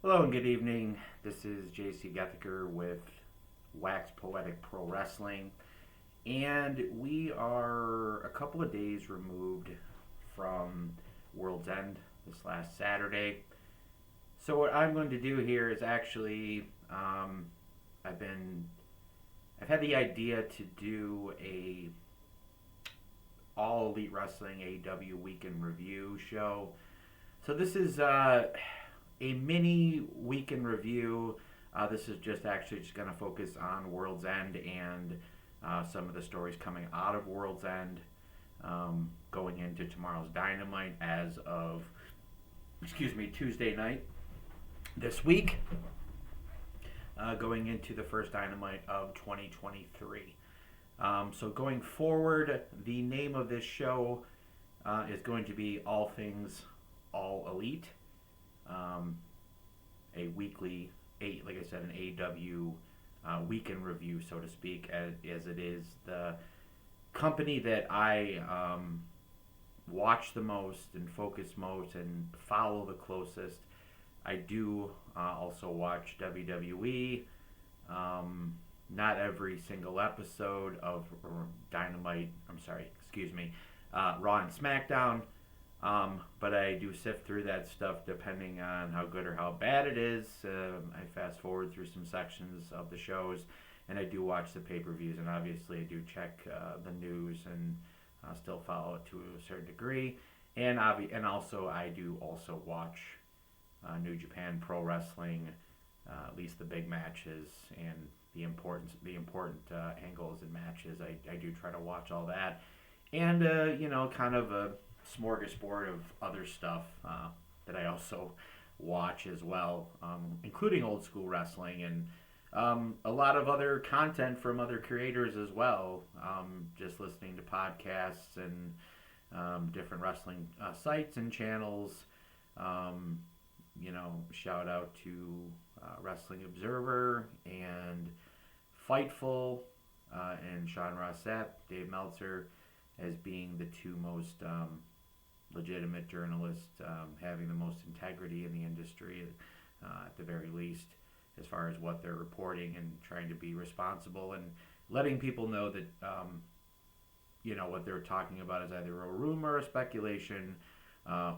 Hello and good evening. This is JC Gethiker with Wax Poetic Pro Wrestling, and we are a couple of days removed from World's End this last Saturday. So what I'm going to do here is actually, I've been, I've had the idea to do a all Elite Wrestling AEW Weekend Review show. So this is a mini weekend review. This is just going to focus on World's End and some of the stories coming out of World's End, going into tomorrow's Dynamite as of, Tuesday night this week, going into the first Dynamite of 2023. So going forward, the name of this show is going to be All Things All Elite. A weekly, like I said, an AEW weekend review, so to speak, as it is the company that I watch the most and focus most and follow the closest. I do also watch WWE. Not every single episode of Dynamite, Raw and SmackDown. But I do sift through that stuff depending on how good or how bad it is. I fast forward through some sections of the shows, and I do watch the pay-per-views, and obviously I do check the news and still follow it to a certain degree. And also I do also watch New Japan Pro Wrestling, at least the big matches and the important angles and matches. I do try to watch all that, and kind of a smorgasbord of other stuff that I also watch as well, including old school wrestling and a lot of other content from other creators as well. Just listening to podcasts and different wrestling sites and channels. Shout out to Wrestling Observer and Fightful and Sean Rossap, Dave Meltzer, as being the two most legitimate journalists, having the most integrity in the industry, at the very least, as far as what they're reporting and trying to be responsible and letting people know that what they're talking about is either a rumor, a speculation,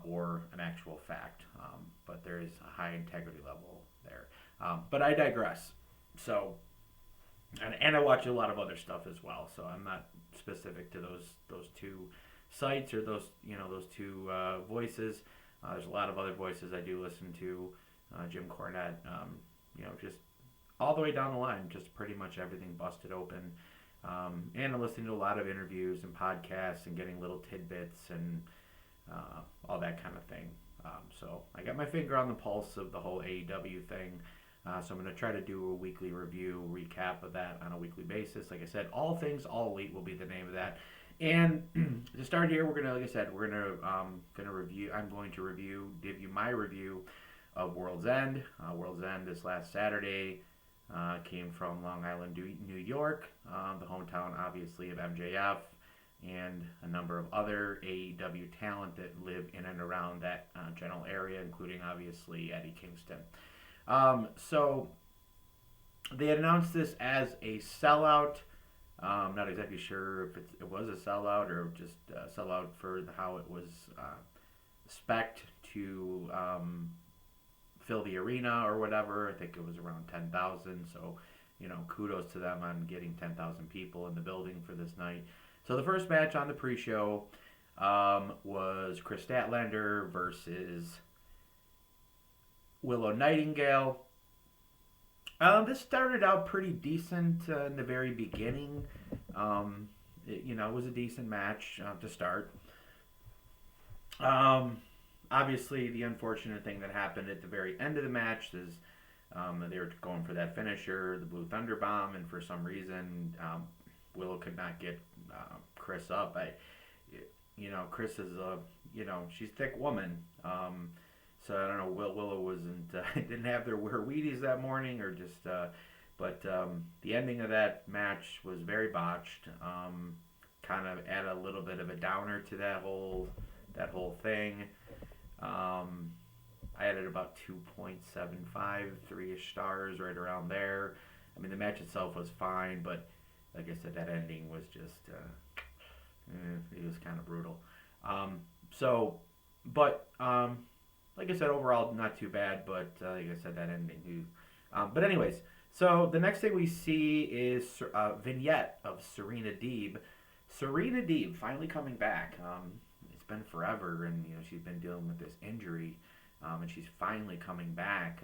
or an actual fact. But there is a high integrity level there. But I digress. So, and I watch a lot of other stuff as well. So I'm not specific to those two sites or those two voices. There's a lot of other voices I do listen to. Jim Cornette, just all the way down the line, just pretty much everything busted open. And I'm listening to a lot of interviews and podcasts and getting little tidbits and all that kind of thing. So I got my finger on the pulse of the whole AEW thing. So I'm going to try to do a weekly review, recap of that on a weekly basis. Like I said, All Things All Elite will be the name of that. And to start here, we're going to review. I'm going to give you my review of World's End. World's End this last Saturday came from Long Island, New York, the hometown, obviously, of MJF and a number of other AEW talent that live in and around that general area, including, obviously, Eddie Kingston. So they announced this as a sellout. I'm not exactly sure if it was a sellout or just a sellout for how it was spec'd to fill the arena or whatever. I think it was around 10,000. So, kudos to them on getting 10,000 people in the building for this night. So the first match on the pre-show was Chris Statlander versus Willow Nightingale. This started out pretty decent in the very beginning. It was a decent match to start. Obviously, the unfortunate thing that happened at the very end of the match is they were going for that finisher, the Blue Thunder Bomb, and for some reason, Willow could not get Chris up. Chris is she's a thick woman. So I don't know. Willow wasn't didn't have her Wheaties that morning, or just. But the ending of that match was very botched. Kind of add a little bit of a downer to that whole thing. I had it about 2.75, 3-ish stars, right around there. I mean, the match itself was fine, but like I said, that ending was just, it was kind of brutal. Um, so, but like I said, overall not too bad, but like I said, that ending. But anyways, so the next thing we see is a vignette of Serena Deeb. Serena Deeb finally coming back. It's been forever, and she's been dealing with this injury, and she's finally coming back.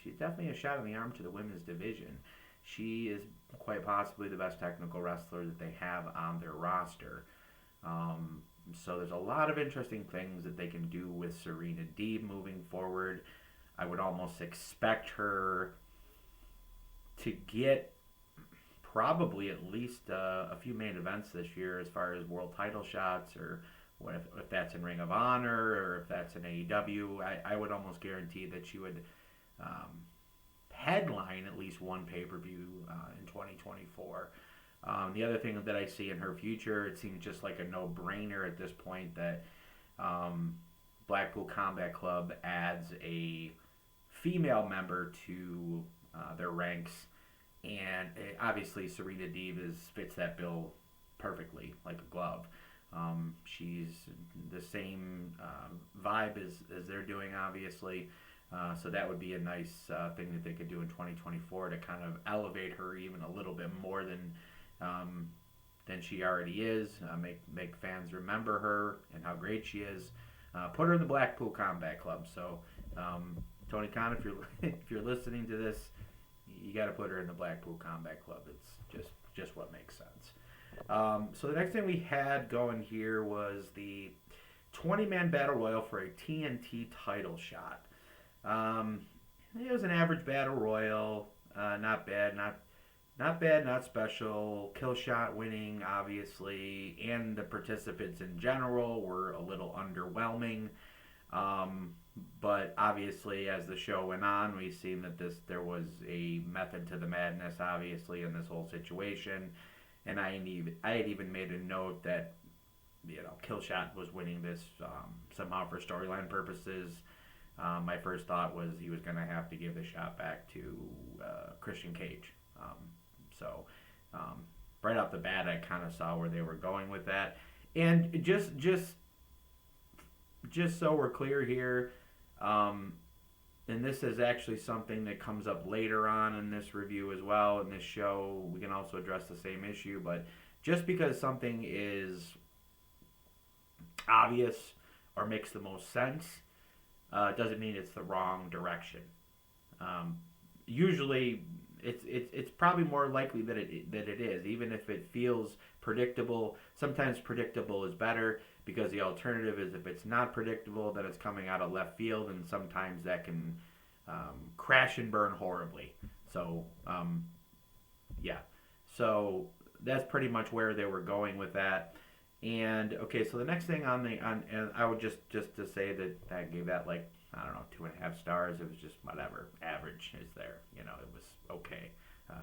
She's definitely a shot in the arm to the women's division. She is quite possibly the best technical wrestler that they have on their roster. So there's a lot of interesting things that they can do with Serena Deeb moving forward. I would almost expect her to get probably at least a few main events this year as far as world title shots, or if that's in Ring of Honor or if that's in AEW. I would almost guarantee that she would headline at least one pay-per-view in 2024. The other thing that I see in her future, it seems just like a no-brainer at this point that Blackpool Combat Club adds a female member to their ranks, and obviously Serena Deeb fits that bill perfectly, like a glove. She's the same vibe as they're doing, obviously. So that would be a nice thing that they could do in 2024 to kind of elevate her even a little bit more than she already is. Make fans remember her and how great she is. Put her in the Blackpool Combat Club. So Tony Khan, if you're listening to this, you got to put her in the Blackpool Combat Club. It's just what makes sense. So the next thing we had going here was the 20-man battle royal for a TNT title shot. It was an average battle royal. Not bad, not special. Killshot winning, obviously, and the participants in general were a little underwhelming. But obviously, as the show went on, we've seen that there was a method to the madness, obviously, in this whole situation. And I had even made a note that Killshot was winning this somehow for storyline purposes. My first thought was he was going to have to give the shot back to Christian Cage. So right off the bat, I kind of saw where they were going with that. And just so we're clear here, and this is actually something that comes up later on in this review as well, in this show, we can also address the same issue, but just because something is obvious or makes the most sense doesn't mean it's the wrong direction. Usually, it's probably more likely that it is, even if it feels predictable. Sometimes predictable is better, because the alternative is if it's not predictable, then it's coming out of left field, and sometimes that can crash and burn horribly. So yeah, so that's pretty much where they were going with that. And okay, so the next thing and I would just to say that I gave that, like, I don't know, 2.5 stars. It was just whatever, average is there. It was okay,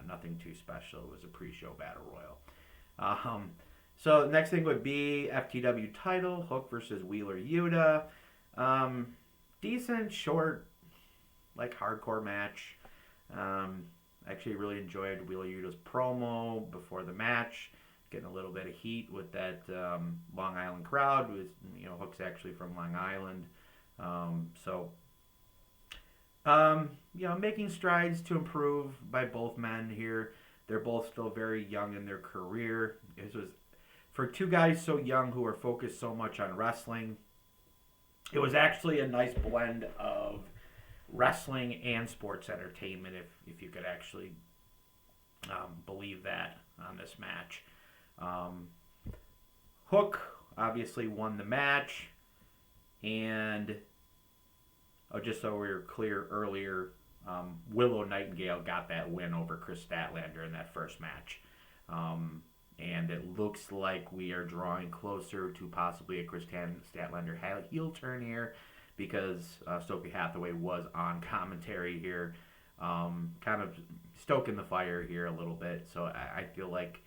nothing too special. It was a pre-show battle royal. So the next thing would be FTW title, Hook versus Wheeler Yuta. Decent, short, like, hardcore match. Actually really enjoyed Wheeler Yuta's promo before the match, getting a little bit of heat with that Long Island crowd. Hook's actually from Long Island. Making strides to improve by both men here. They're both still very young in their career. This was, for two guys so young who are focused so much on wrestling, it was actually a nice blend of wrestling and sports entertainment, if you could actually believe that on this match. Hook obviously won the match, and just so we were clear earlier, Willow Nightingale got that win over Chris Statlander in that first match. And it looks like we are drawing closer to possibly a Chris Statlander heel turn here, because Stokely Hathaway was on commentary here, kind of stoking the fire here a little bit. So I feel like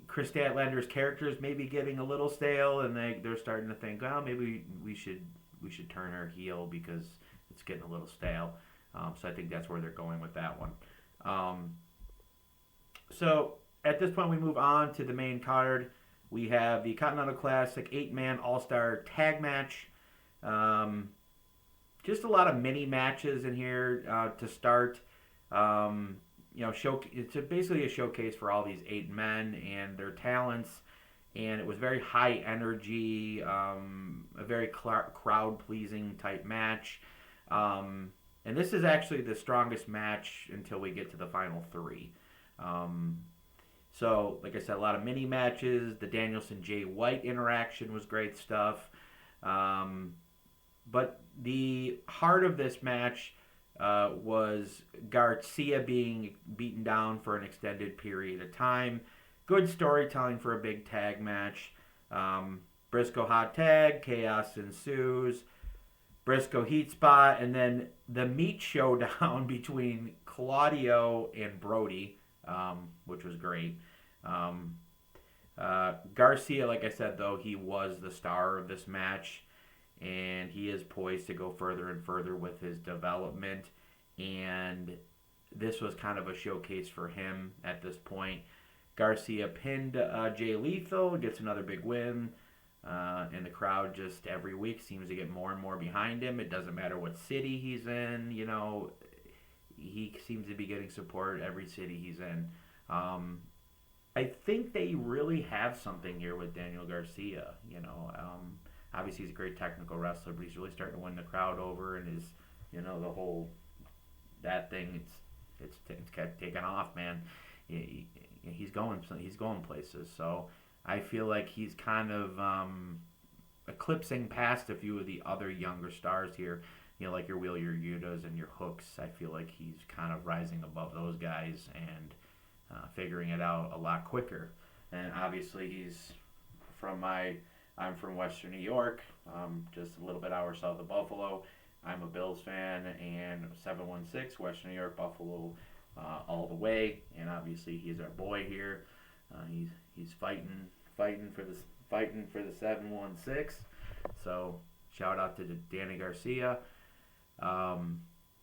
Chris Statlander's character is maybe getting a little stale, and they're starting to think, well, maybe we should should turn her heel because it's getting a little stale. So I think that's where they're going with that one. So at this point, we move on to the main card. We have the Continental Classic 8-man All-Star Tag Match. Just a lot of mini matches in here to start. It's basically a showcase for all these 8 men and their talents. And it was very high energy, a very crowd-pleasing type match. And this is actually the strongest match until we get to the final 3. So, like I said, a lot of mini matches. The Danielson-Jay White interaction was great stuff. But the heart of this match was Garcia being beaten down for an extended period of time. Good storytelling for a big tag match. Briscoe hot tag, chaos ensues. Briscoe heat spot, and then the meat showdown between Claudio and Brody, which was great. Garcia, like I said, though, he was the star of this match, and he is poised to go further and further with his development, and this was kind of a showcase for him at this point. Garcia pinned Jay Lethal, gets another big win. And the crowd just every week seems to get more and more behind him. It doesn't matter what city he's in, he seems to be getting support every city he's in. I think they really have something here with Daniel Garcia. Obviously he's a great technical wrestler, but he's really starting to win the crowd over, and his, the whole that thing, it's taken off, man. He's going places. So I feel like he's kind of eclipsing past a few of the other younger stars here. Like your Wheeler Yutas and your Hooks. I feel like he's kind of rising above those guys and figuring it out a lot quicker. And obviously I'm from Western New York, just a little bit hour south of Buffalo. I'm a Bills fan, and 716 Western New York, Buffalo, all the way. And obviously he's our boy here. He's fighting for the 716. So shout out to Danny Garcia.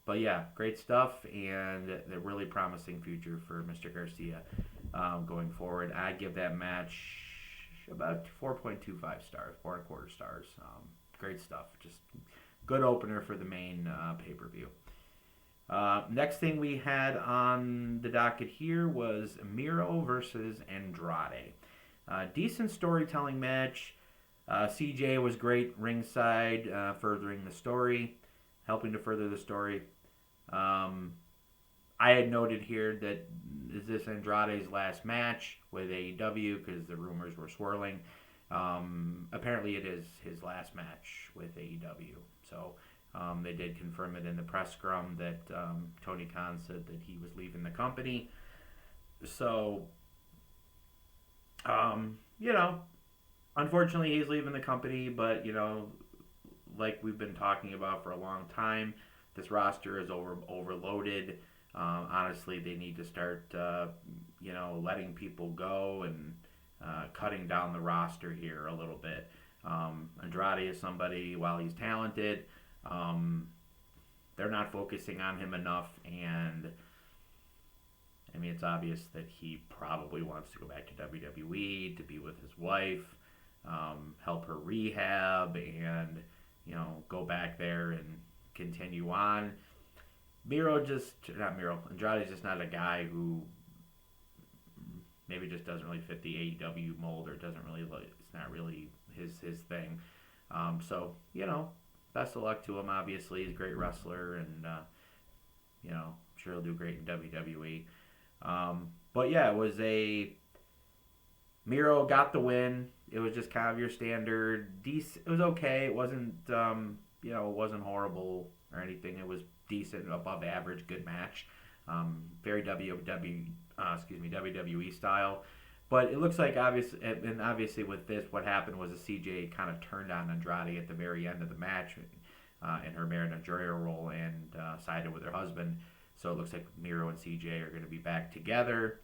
But yeah, great stuff, and a really promising future for Mr. Garcia going forward. I give that match about 4.25 stars, 4.25 stars. Great stuff. Just good opener for the main pay-per-view. Next thing we had on the docket here was Miro versus Andrade. Decent storytelling match. CJ was great ringside, furthering the story, helping to further the story. I had noted here that is this Andrade's last match with AEW because the rumors were swirling. Apparently it is his last match with AEW. So they did confirm it in the press scrum that Tony Khan said that he was leaving the company. So, unfortunately he's leaving the company, but, like we've been talking about for a long time, this roster is overloaded. Honestly, they need to start, letting people go and cutting down the roster here a little bit. Andrade is somebody, while he's talented, they're not focusing on him enough, and it's obvious that he probably wants to go back to WWE to be with his wife, help her rehab, and go back there and continue on. Andrade's just not a guy who maybe just doesn't really fit the AEW mold, or it's not really his thing. So, best of luck to him. Obviously, he's a great wrestler, and, I'm sure he'll do great in WWE. But yeah, Miro got the win. It was just kind of your standard, decent. It was okay. It wasn't, it wasn't horrible or anything. It was decent, above average, good match. Very WWE style. But it looks like obviously with this, what happened was CJ kind of turned on Andrade at the very end of the match in her managerial role and sided with her husband. So it looks like Miro and CJ are going to be back together.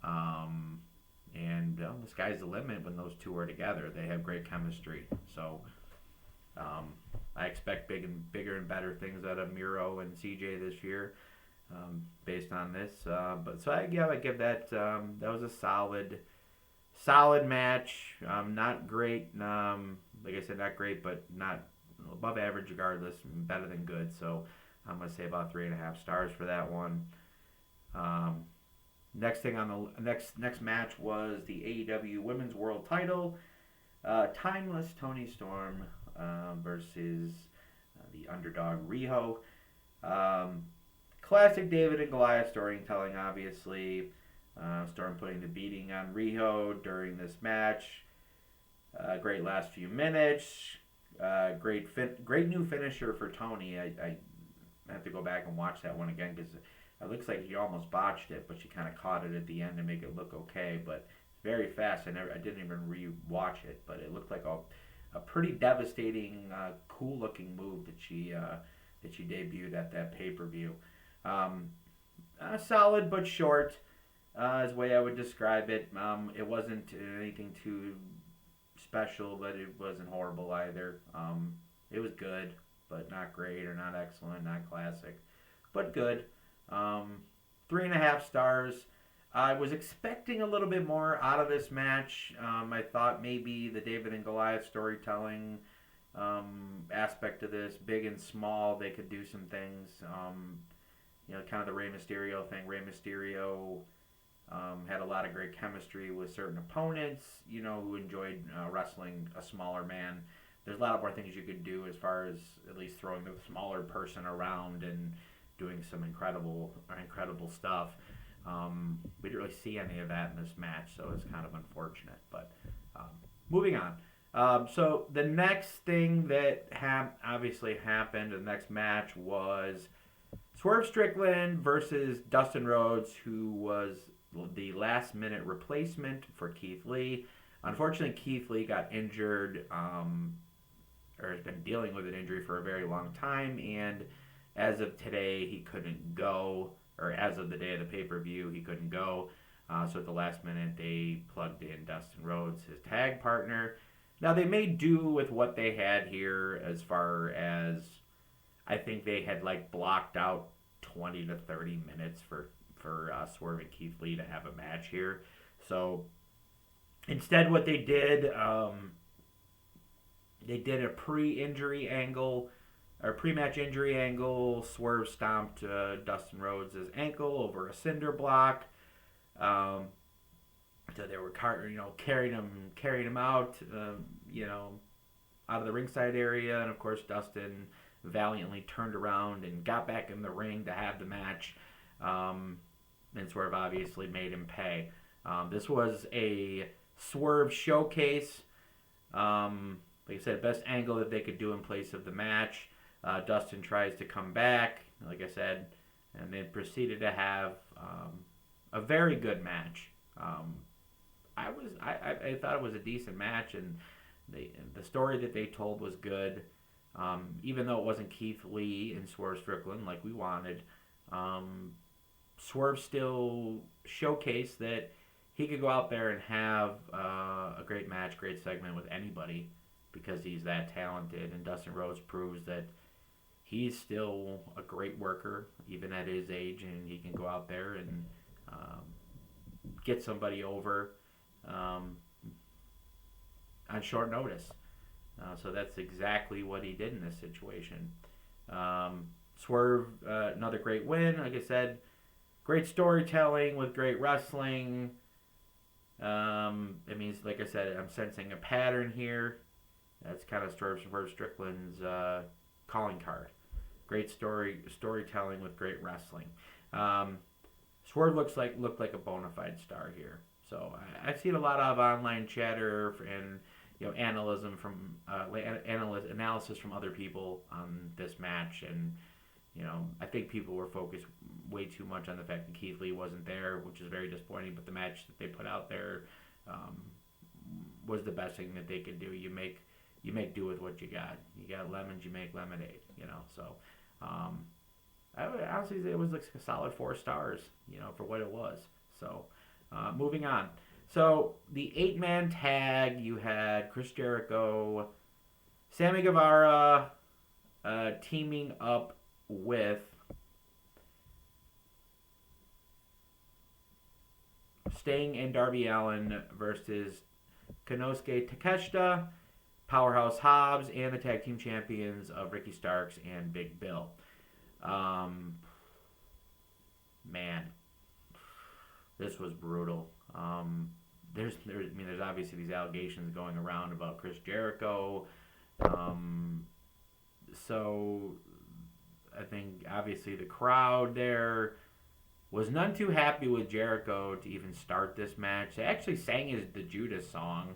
And the sky's the limit when those two are together. They have great chemistry. So I expect bigger and better things out of Miro and CJ this year, based on this. But so I give that that was a solid match. Not great. Like I said, not great, but not above average regardless. Better than good. So I'm gonna say about 3.5 stars for that one. Next thing on the next match was the AEW Women's World Title. Timeless Toni Storm versus the underdog Riho. Classic David and Goliath storytelling, obviously. Storm putting the beating on Riho during this match. Great last few minutes. Great new finisher for Toni. I have to go back and watch that one again because it looks like she almost botched it, but she kind of caught it at the end to make it look okay. But very fast. I didn't even re-watch it, but it looked like a pretty devastating, cool-looking move that she debuted at that pay-per-view. Solid but short, is the way I would describe it. It wasn't anything too special, but it wasn't horrible either. It was good, but not great or not excellent, not classic, but good. 3.5 stars. I was expecting a little bit more out of this match. I thought maybe the David and Goliath storytelling aspect of this, big and small, they could do some things. Kind of the Rey Mysterio thing. Rey Mysterio had a lot of great chemistry with certain opponents, who enjoyed wrestling a smaller man. There's a lot more things you could do as far as at least throwing the smaller person around and doing some incredible stuff. We didn't really see any of that in this match, so it's kind of unfortunate. But moving on. So the next thing that obviously happened in the next match was Swerve Strickland versus Dustin Rhodes, who was the last-minute replacement for Keith Lee. Unfortunately, Keith Lee got injured, or has been dealing with an injury for a very long time, and as of today, he couldn't go, or as of the day of the pay-per-view, he couldn't go. So at the last minute, they plugged in Dustin Rhodes, his tag partner. Now, they made do with what they had here as far as, I think they had blocked out 20 to 30 minutes for Swerve and Keith Lee to have a match here. So instead what they did a pre-injury angle, or pre-match injury angle. Swerve stomped Dustin Rhodes' ankle over a cinder block. So they were carrying him out, out of the ringside area, and of course Dustin valiantly turned around and got back in the ring to have the match. And Swerve obviously made him pay. This was a Swerve showcase. Like I said, best angle that they could do in place of the match. Dustin tries to come back, like I said, and then proceeded to have a very good match. I thought it was a decent match, and the story that they told was good. Even though it wasn't Keith Lee and Swerve Strickland like we wanted, Swerve still showcased that he could go out there and have a great match, great segment with anybody because he's that talented. And Dustin Rhodes proves that he's still a great worker, even at his age, and he can go out there and get somebody over on short notice. So that's exactly what he did in this situation. Swerve, another great win. Like I said, great storytelling with great wrestling. It means, like I said, I'm sensing a pattern here. That's kind of Swerve Strickland's calling card. Great storytelling with great wrestling. Swerve looked like a bona fide star here. So I've seen a lot of online chatter and analysis from other people on this match, and I think people were focused way too much on the fact that Keith Lee wasn't there, which is very disappointing. But the match that they put out there was the best thing that they could do. You make do with what you got. You got lemons, you make lemonade. So I would honestly say it was like a solid 4 stars. For what it was. So moving on. So the 8-man tag, you had Chris Jericho, Sammy Guevara teaming up with Sting and Darby Allin versus Konosuke Takeshita, Powerhouse Hobbs, and the tag team champions of Ricky Starks and Big Bill. Man, this was brutal. There's obviously these allegations going around about Chris Jericho. So I think obviously the crowd there was none too happy with Jericho to even start this match. They actually sang the Judas song.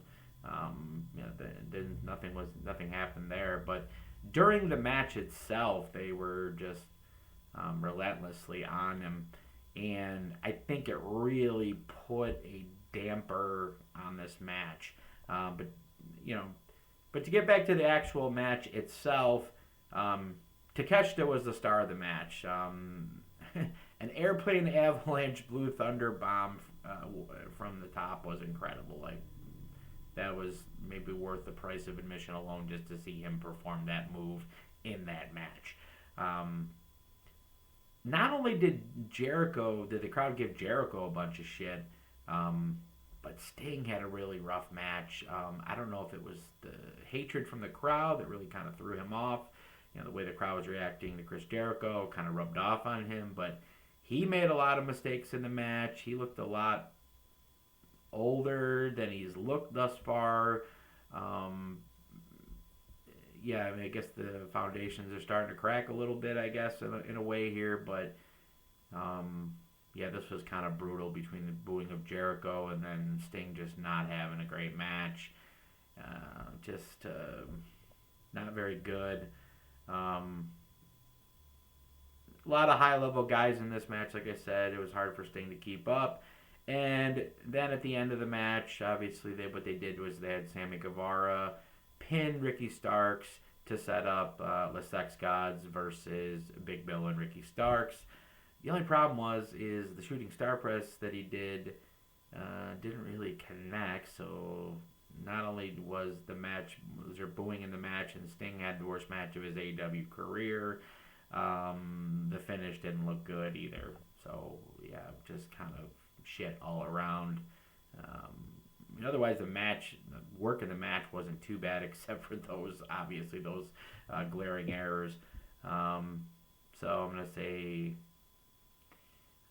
Nothing happened there, but during the match itself, they were just relentlessly on him, and I think it really put a damper on this match. But you know, but to get back to the actual match itself, Takeshita was the star of the match. An airplane avalanche blue thunder bomb from the top was incredible. Like, that was maybe worth the price of admission alone just to see him perform that move in that match. Not only did the crowd give Jericho a bunch of shit, but Sting had a really rough match. I don't know if it was the hatred from the crowd that really kind of threw him off. The way the crowd was reacting to Chris Jericho kind of rubbed off on him, but he made a lot of mistakes in the match. He looked a lot older than he's looked thus far. I guess the foundations are starting to crack a little bit, I guess, in a way here, but this was kind of brutal between the booing of Jericho and then Sting just not having a great match. Not very good. A lot of high-level guys in this match, like I said. It was hard for Sting to keep up. And then at the end of the match, obviously, what they did was they had Sammy Guevara pin Ricky Starks to set up the Sex Gods versus Big Bill and Ricky Starks. The only problem is the shooting star press that he did didn't really connect. So not only was there booing in the match, and Sting had the worst match of his AEW career, the finish didn't look good either. So just kind of shit all around. Otherwise, the work in the match wasn't too bad, except for those glaring errors. So I'm gonna say,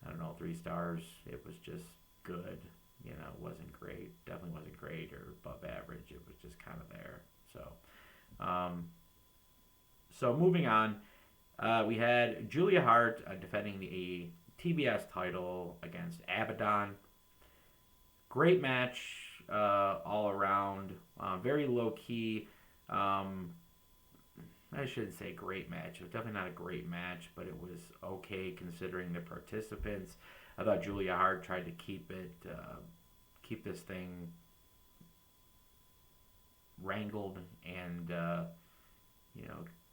I don't know, 3 stars. It was just good. It wasn't great. Definitely wasn't great or above average. It was just kind of there. So moving on, we had Julia Hart defending the TBS title against Abaddon. Great match all around. Very low key. I shouldn't say great match. It was definitely not a great match, but it was okay considering the participants. I thought Julia Hart tried to keep this thing wrangled and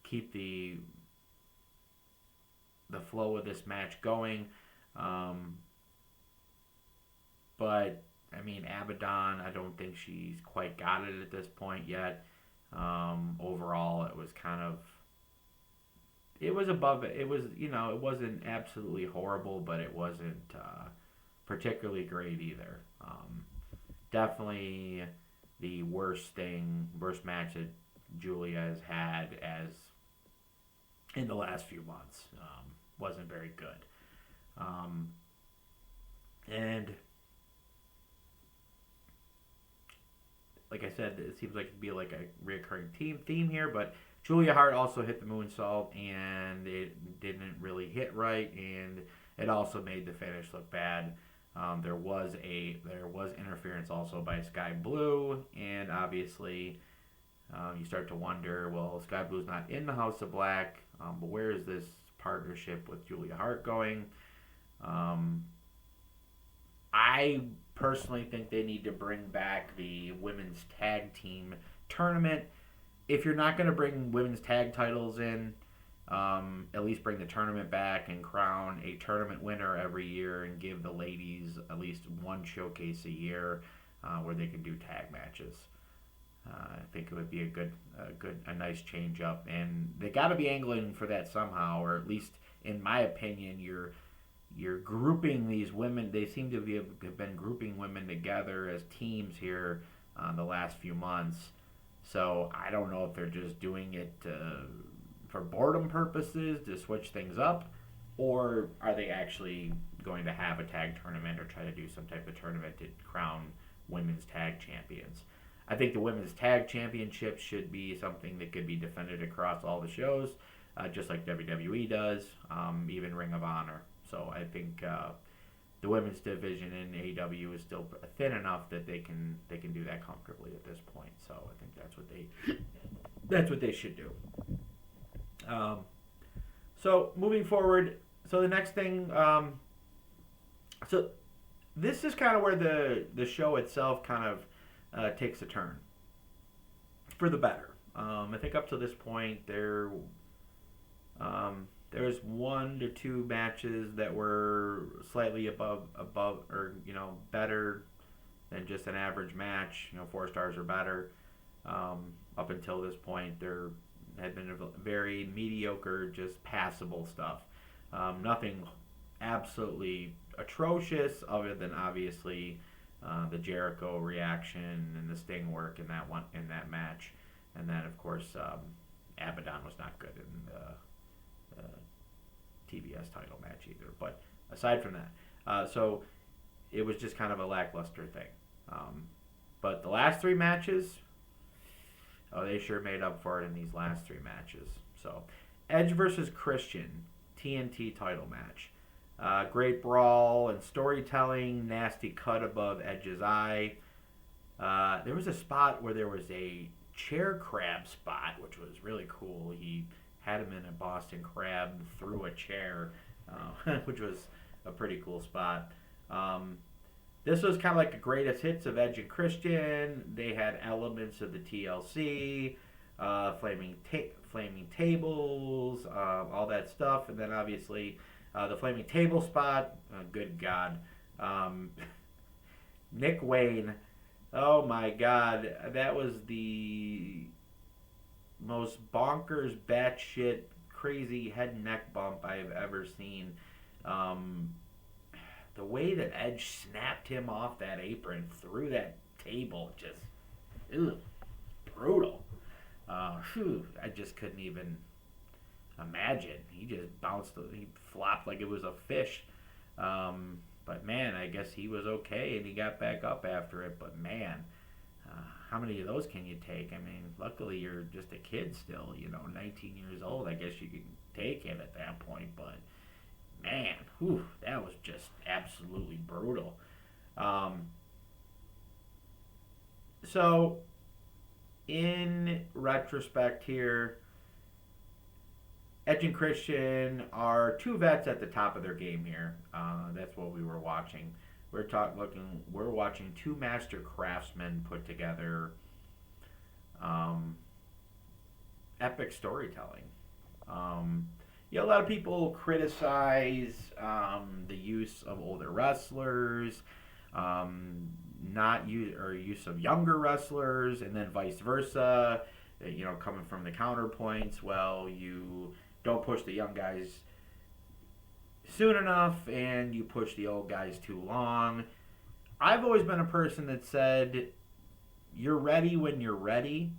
keep the flow of this match going. But I mean, Abaddon, I don't think she's quite got it at this point yet. Overall, it was kind of, it was above it. It was, it wasn't absolutely horrible, but it wasn't particularly great either. Definitely the worst match that Julia has had in the last few months. Wasn't very good. And like I said, it seems like it'd be like a recurring theme here, but Julia Hart also hit the moonsault, and it didn't really hit right, and it also made the finish look bad. There was interference also by Sky Blue, and obviously you start to wonder, well, Sky Blue's not in the House of Black, but where is this partnership with Julia Hart going? I personally think they need to bring back the women's tag team tournament. If you're not going to bring women's tag titles in, at least bring the tournament back and crown a tournament winner every year and give the ladies at least one showcase a year where they can do tag matches. I think it would be a nice change up, and they got to be angling for that somehow, or at least, in my opinion, you're grouping these women. They seem to have been grouping women together as teams here the last few months. So I don't know if they're just doing it for boredom purposes to switch things up, or are they actually going to have a tag tournament or try to do some type of tournament to crown women's tag champions. I think the women's tag championship should be something that could be defended across all the shows, just like WWE does, even Ring of Honor. So I think the women's division in AEW is still thin enough that they can do that comfortably at this point. So I think that's what they should do. So moving forward, so the next thing, so this is kind of where the show itself kind of takes a turn for the better. I think up to this point there's 1 to 2 matches that were slightly above or better than just an average match. 4 stars or better. Up until this point, there had been a very mediocre, just passable stuff. Nothing absolutely atrocious, other than obviously the Jericho reaction and the Sting work in that match, and then of course Abaddon was not good in the TBS title match either. But aside from that, so it was just kind of a lackluster thing. But the last 3 matches, they sure made up for it in these last 3 matches. So Edge versus Christian TNT title match. Great brawl and storytelling, nasty cut above Edge's eye. There was a spot where there was a chair crab spot, which was really cool. He had him in a Boston Crab through a chair, which was a pretty cool spot. This was kind of like the greatest hits of Edge and Christian. They had elements of the TLC, flaming tables, all that stuff, and then obviously the flaming table spot. Good God, Nick Wayne. Oh my God, that was the most bonkers, batshit, crazy head and neck bump I have ever seen. The way that Edge snapped him off that apron through that table, just brutal. I just couldn't even imagine. He just bounced, he flopped like it was a fish. But man, I guess he was okay and he got back up after it. But man, how many of those can you take? I mean, luckily you're just a kid still, 19 years old. I guess you can take it at that point. But man, that was just absolutely brutal. So, in retrospect here, Edge and Christian are 2 vets at the top of their game here. That's what we were watching. We're watching 2 master craftsmen put together epic storytelling. A lot of people criticize the use of older wrestlers, use of younger wrestlers, and then vice versa. Coming from the counterpoints, well, you don't push the young guys soon enough, and you push the old guys too long. I've always been a person that said you're ready when you're ready.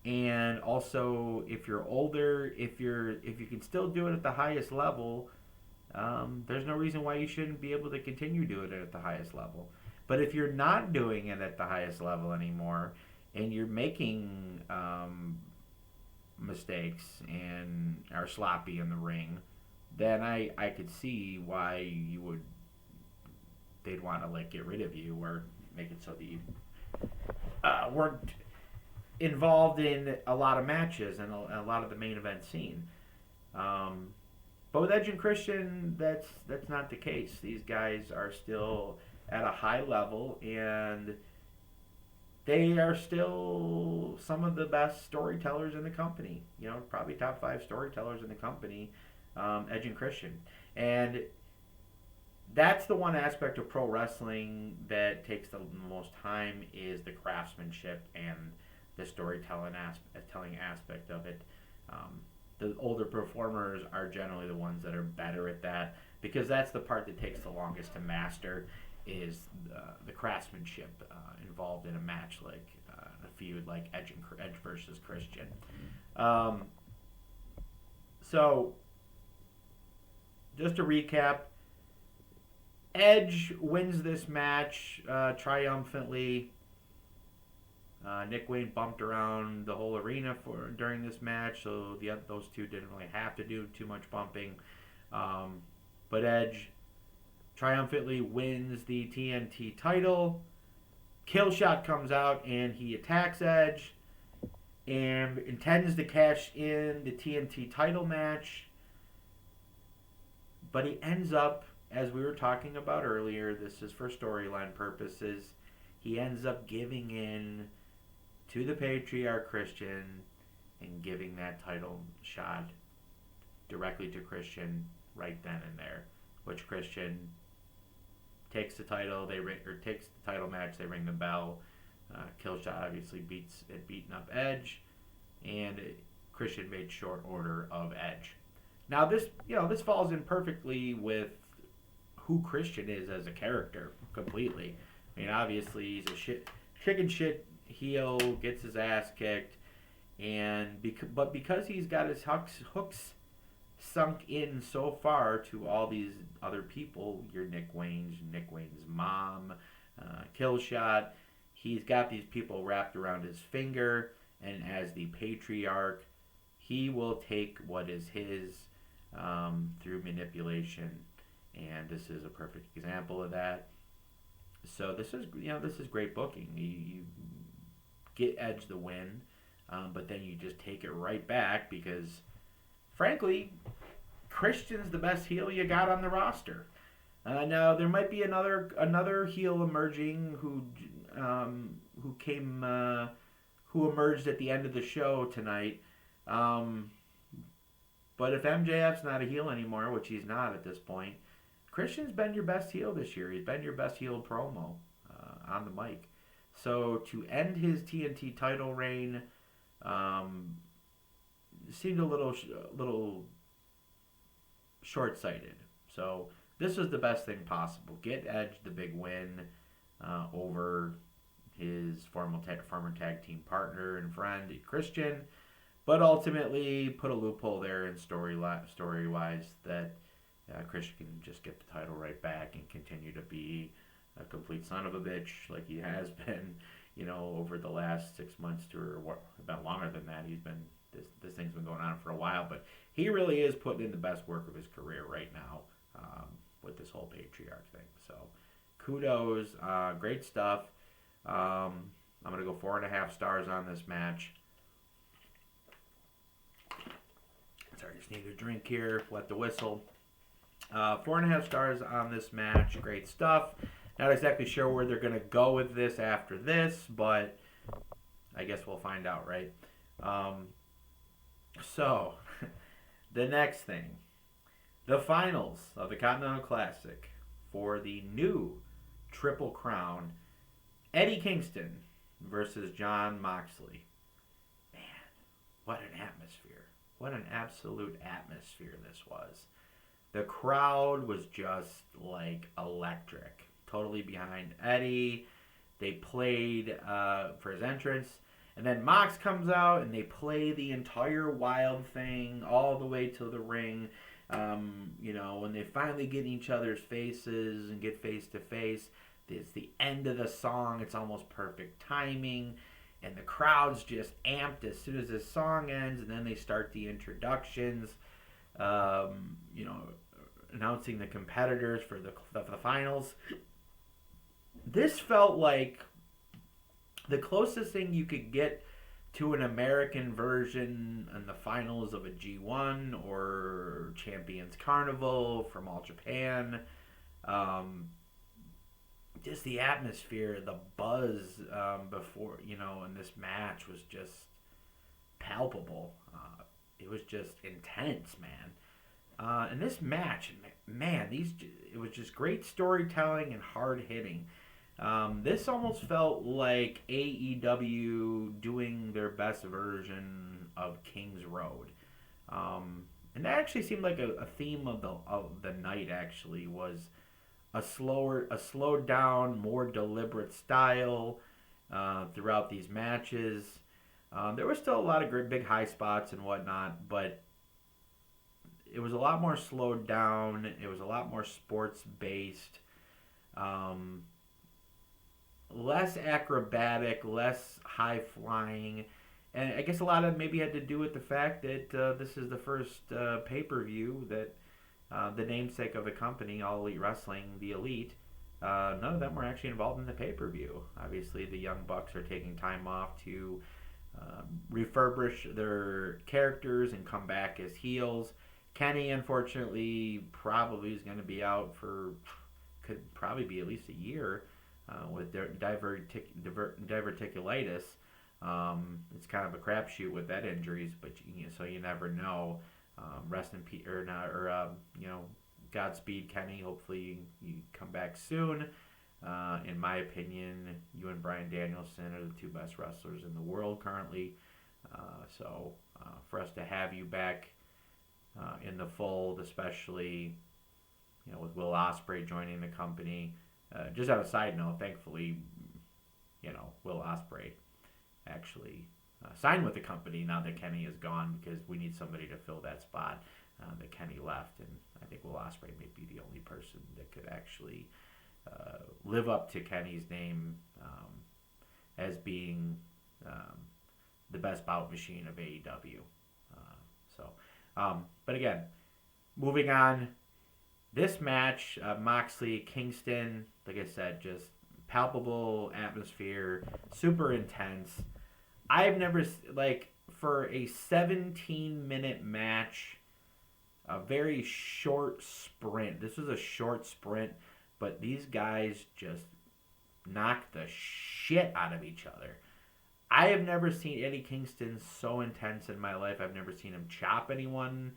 And also, if you're older, if you can still do it at the highest level, there's no reason why you shouldn't be able to continue doing it at the highest level. But if you're not doing it at the highest level anymore, and you're making mistakes and are sloppy in the ring, then I could see why they'd want to get rid of you or make it so that you weren't involved in a lot of matches and a lot of the main event scene. But with Edge and Christian, that's not the case. These guys are still at a high level, and they are still some of the best storytellers in the company. Probably top 5 storytellers in the company, Edge and Christian. And that's the one aspect of pro wrestling that takes the most time, is the craftsmanship and the telling aspect of it. The older performers are generally the ones that are better at that, because that's the part that takes the longest to master, is the craftsmanship involved in a match like a feud like Edge versus Christian. So just to recap, Edge wins this match triumphantly. Nick Wayne bumped around the whole arena during this match, so those two didn't really have to do too much bumping. But Edge triumphantly wins the TNT title. Killshot comes out and he attacks Edge and intends to cash in the TNT title match. But he ends up, as we were talking about earlier, this is for storyline purposes, he ends up giving in to the Patriarch Christian and giving that title shot directly to Christian right then and there, which Christian takes the title. Takes the title match. They ring the bell. Killshot obviously beaten up Edge, and Christian made short order of Edge. Now this falls in perfectly with who Christian is as a character completely. I mean, obviously he's a chicken shit heel, gets his ass kicked, and because he's got his hooks sunk in so far to all these other people, your Nick Wayne's mom, Killshot, he's got these people wrapped around his finger, and as the Patriarch, he will take what is his through manipulation, and this is a perfect example of that. So this is great booking. You get Edge the win, but then you just take it right back because, frankly, Christian's the best heel you got on the roster. Now there might be another heel emerging who emerged at the end of the show tonight. But if MJF's not a heel anymore, which he's not at this point, Christian's been your best heel this year. He's been your best heel promo on the mic. So to end his TNT title reign seemed a little short-sighted. So this was the best thing possible. Get Edge the big win over his former tag team partner and friend Christian, but ultimately put a loophole there in story-wise that Christian can just get the title right back and continue to be a complete son of a bitch like he has been, over the last 6 months or a bit longer than that. He's been this thing's been going on for a while, but he really is putting in the best work of his career right now with this whole Patriarch thing. So kudos, great stuff. I'm gonna go 4.5 stars on this match. Sorry, just need a drink here. Wet the whistle. 4.5 stars on this match. Great stuff. Not exactly sure where they're going to go with this after this, but I guess we'll find out, right? So, the next thing. The finals of the Continental Classic for the new Triple Crown. Eddie Kingston versus Jon Moxley. Man, what an atmosphere. What an absolute atmosphere this was. The crowd was just like electric. Totally behind Eddie. They played for his entrance. And then Mox comes out and they play the entire Wild thing all the way to the ring. When they finally get in each other's faces and get face to face, it's the end of the song. It's almost perfect timing. And the crowd's just amped as soon as this song ends. And then they start the introductions. Announcing the competitors for the finals. This felt like the closest thing you could get to an American version in the finals of a G1 or Champions Carnival from All Japan. Just the atmosphere, the buzz before, in this match was just palpable. It was just intense, man. And this match, man, it was just great storytelling and hard hitting. This almost felt like AEW doing their best version of King's Road. And that actually seemed like a theme of the night. Actually, was a slowed down, more deliberate style throughout these matches. There were still a lot of great big high spots and whatnot, but it was a lot more slowed down. It was a lot more sports based, um, less acrobatic, less high flying. And I guess a lot of it maybe had to do with the fact that this is the first pay per view that the namesake of the company, All Elite Wrestling, the Elite, none of them were actually involved in the pay per view. Obviously, the Young Bucks are taking time off to refurbish their characters and come back as heels. Kenny, unfortunately, probably is going to be out for, could probably be at least a year with diverticulitis. It's kind of a crapshoot with that injuries, but so you never know. Rest in peace, or not, or Godspeed, Kenny. Hopefully you come back soon. In my opinion, you and Bryan Danielson are the two best wrestlers in the world currently. So for us to have you back in the fold, especially with Will Ospreay joining the company. Just on a side note, thankfully, Will Ospreay actually signed with the company now that Kenny is gone, because we need somebody to fill that spot that Kenny left, and I think Will Ospreay may be the only person that could actually live up to Kenny's name as being the best bout machine of AEW. But again, moving on, this match, Moxley, Kingston, like I said, just palpable atmosphere, super intense. I've never, for a 17-minute match, a very short sprint. This was a short sprint, but these guys just knocked the shit out of each other. I have never seen Eddie Kingston so intense in my life. I've never seen him chop anyone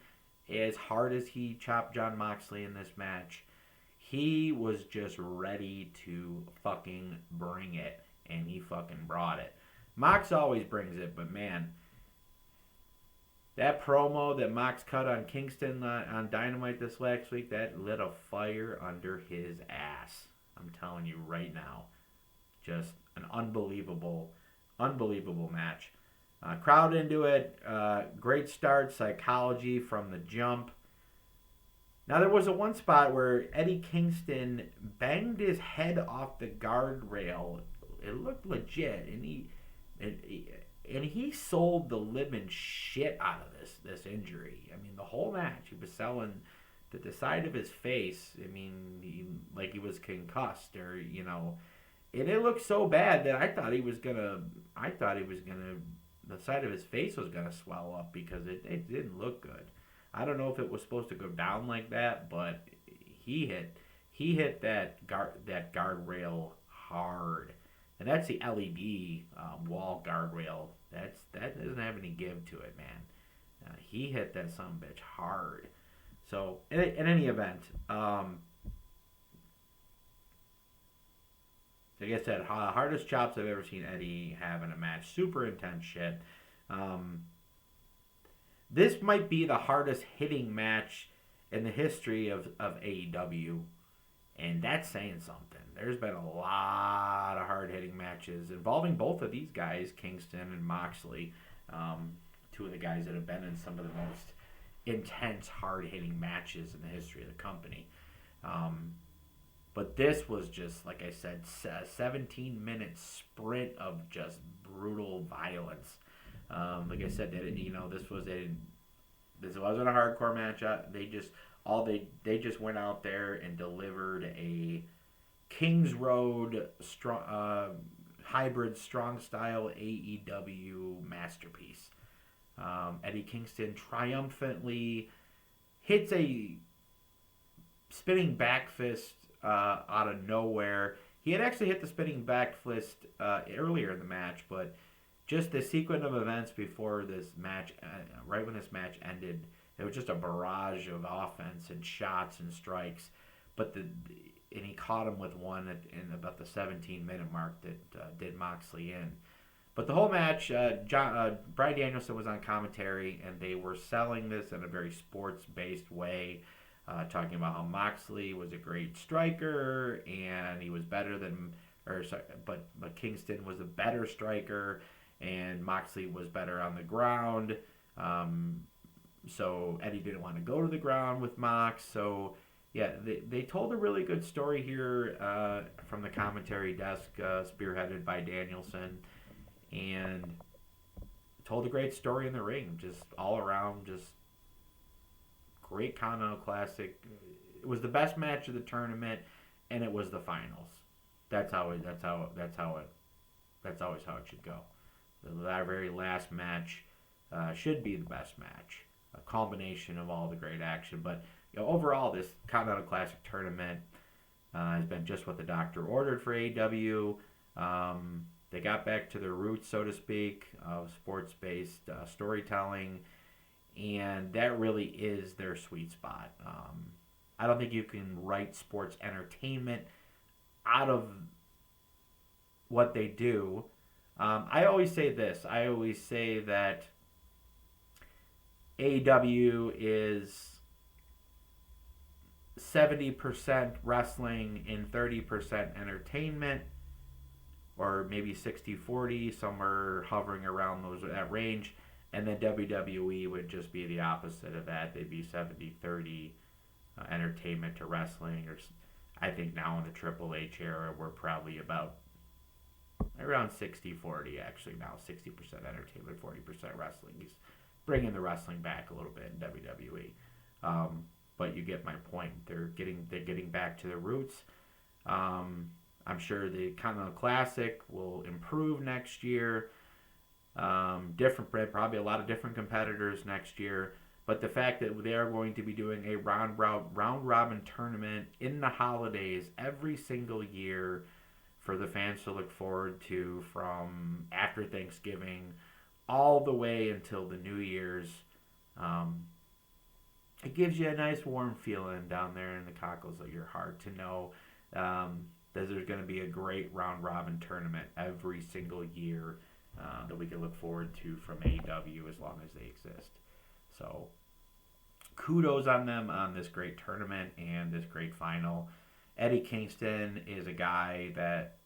as hard as he chopped Jon Moxley in this match. He was just ready to fucking bring it, and he fucking brought it. Mox always brings it, but man, that promo that Mox cut on Kingston on Dynamite this last week, that lit a fire under his ass. I'm telling you right now. Just an unbelievable match. Crowd into it. Great start. Psychology from the jump. Now, there was a one spot where Eddie Kingston banged his head off the guardrail. It looked legit, and he sold the living shit out of this injury. I mean, the whole match, he was selling the side of his face. I mean, like he was concussed, or and it looked so bad that I thought he was gonna. The side of his face was gonna swell up, because it didn't look good. I don't know if it was supposed to go down like that, but he hit that guardrail hard, and that's the LED wall guardrail. That doesn't have any give to it, man. He hit that son of a bitch hard. So in any event, like I said, hardest chops I've ever seen Eddie have in a match. Super intense shit. This might be the hardest hitting match in the history of AEW, and that's saying something. There's been a lot of hard hitting matches involving both of these guys, Kingston and Moxley, two of the guys that have been in some of the most intense hard hitting matches in the history of the company. But this was just, like I said, a 17-minute sprint of just brutal violence. Like I said, this wasn't a hardcore match. They just went out there and delivered a King's Road hybrid strong style AEW masterpiece. Eddie Kingston triumphantly hits a spinning back fist out of nowhere. He had actually hit the spinning back fist earlier in the match, but just the sequence of events before this match, right when this match ended, it was just a barrage of offense and shots and strikes. but and he caught him with one in about the 17-minute mark that did Moxley in. But the whole match, Bryan Danielson was on commentary, and they were selling this in a very sports-based way, talking about how Moxley was a great striker, and he was better than, but Kingston was a better striker, and Moxley was better on the ground. So Eddie didn't want to go to the ground with Mox. So yeah, they told a really good story here from the commentary desk, spearheaded by Danielson, and told a great story in the ring. Just all around, just great Continental Classic. It was the best match of the tournament, and it was the finals. That's always how it should go. The very last match should be the best match. A combination of all the great action, but overall, this Continental Classic tournament has been just what the doctor ordered for AEW. They got back to their roots, so to speak, of sports-based storytelling, and that really is their sweet spot. I don't think you can write sports entertainment out of what they do. I always say this. I always say that AEW is 70% wrestling and 30% entertainment, or maybe 60-40, somewhere hovering around that range. And then WWE would just be the opposite of that. They'd be 70-30 entertainment to wrestling. Or I think now in the Triple H era, we're probably about around 60-40 actually now. 60% entertainment, 40% wrestling. He's bringing the wrestling back a little bit in WWE. But you get my point. They're getting back to their roots. I'm sure the Continental Classic will improve next year. Probably a lot of different competitors next year. But the fact that they are going to be doing a round robin tournament in the holidays every single year for the fans to look forward to, from after Thanksgiving all the way until the New Year's, it gives you a nice warm feeling down there in the cockles of your heart to know that there's going to be a great round robin tournament every single year that we can look forward to from AEW as long as they exist. So kudos on them on this great tournament and this great final. Eddie Kingston is a guy that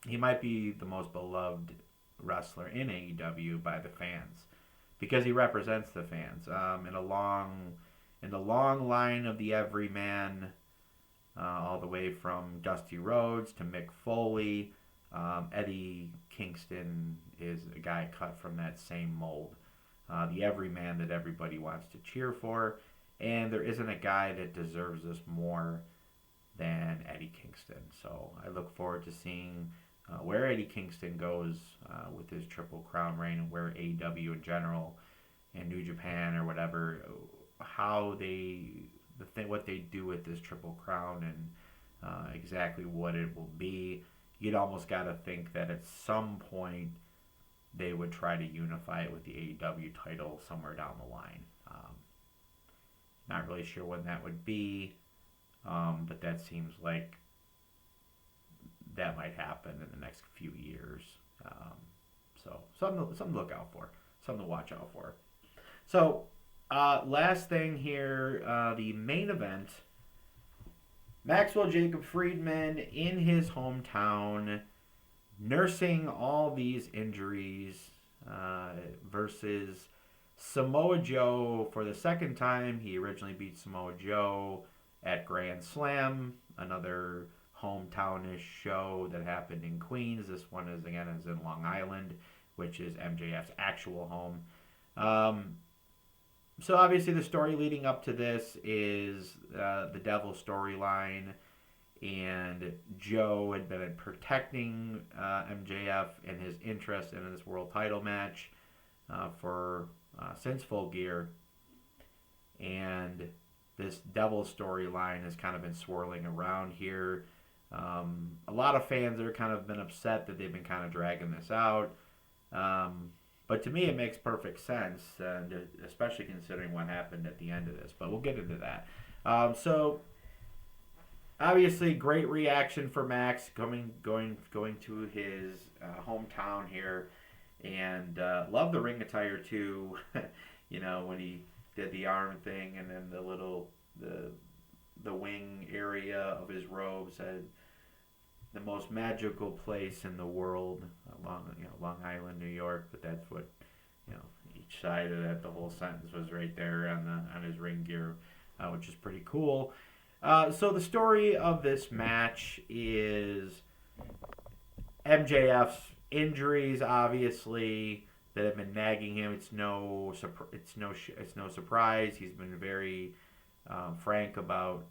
he might be the most beloved wrestler in AEW by the fans, because he represents the fans in the long line of the everyman, all the way from Dusty Rhodes to Mick Foley. Eddie Kingston is a guy cut from that same mold, the everyman that everybody wants to cheer for, and there isn't a guy that deserves this more than Eddie Kingston. So I look forward to seeing where Eddie Kingston goes with his Triple Crown reign, and where AEW in general and New Japan or whatever, what they do with this Triple Crown, and exactly what it will be. You'd almost got to think that at some point they would try to unify it with the AEW title somewhere down the line. Not really sure when that would be, but that seems like that might happen in the next few years. So something to look out for, something to watch out for. So last thing here, the main event. Maxwell Jacob Friedman in his hometown, nursing all these injuries, versus Samoa Joe for the second time. He originally beat Samoa Joe at Grand Slam, another hometownish show that happened in Queens. This one is in Long Island, which is MJF's actual home. So obviously the story leading up to this is the Devil storyline, and Joe had been protecting MJF and his interest in this world title match since Full Gear, and this Devil storyline has kind of been swirling around here. A lot of fans are kind of been upset that they've been kind of dragging this out. But to me, it makes perfect sense, and especially considering what happened at the end of this. But we'll get into that. So obviously, great reaction for Max going to his hometown here, and love the ring attire too. When he did the arm thing, and then the wing area of his robe said the most magical place in the world, Long Island, New York. But that's what each side of that. The whole sentence was right there on his ring gear, which is pretty cool. So the story of this match is MJF's injuries, obviously, that have been nagging him. It's no surprise. He's been very frank about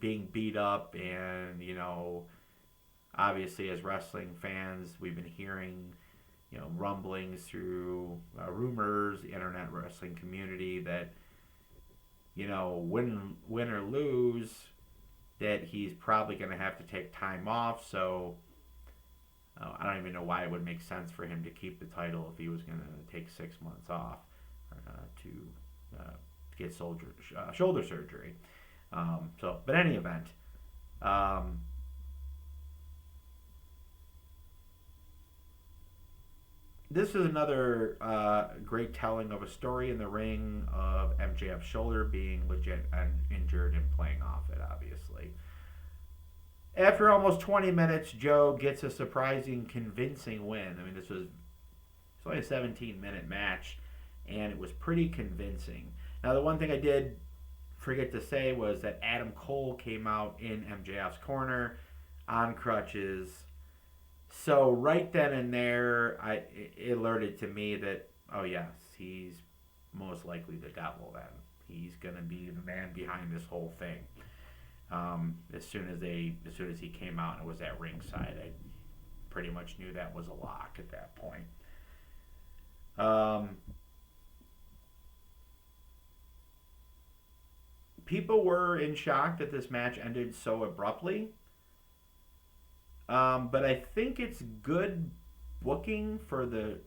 being beat up, and obviously as wrestling fans, we've been hearing rumblings through rumors, the internet wrestling community, that win or lose, that he's probably going to have to take time off. So I don't even know why it would make sense for him to keep the title if he was going to take 6 months off to get shoulder surgery. But any event, this is another great telling of a story in the ring of MJF's shoulder being legit and injured and playing off it, obviously. After almost 20 minutes, Joe gets a surprising, convincing win. I mean, it's only a 17-minute match, and it was pretty convincing. Now, the one thing I did forget to say was that Adam Cole came out in MJF's corner on crutches. So right then and there, it alerted to me that, oh yes, he's most likely the devil then. He's going to be the man behind this whole thing. As soon as he came out and was at ringside, I pretty much knew that was a lock at that point. People were in shock that this match ended so abruptly. But I think it's good booking for the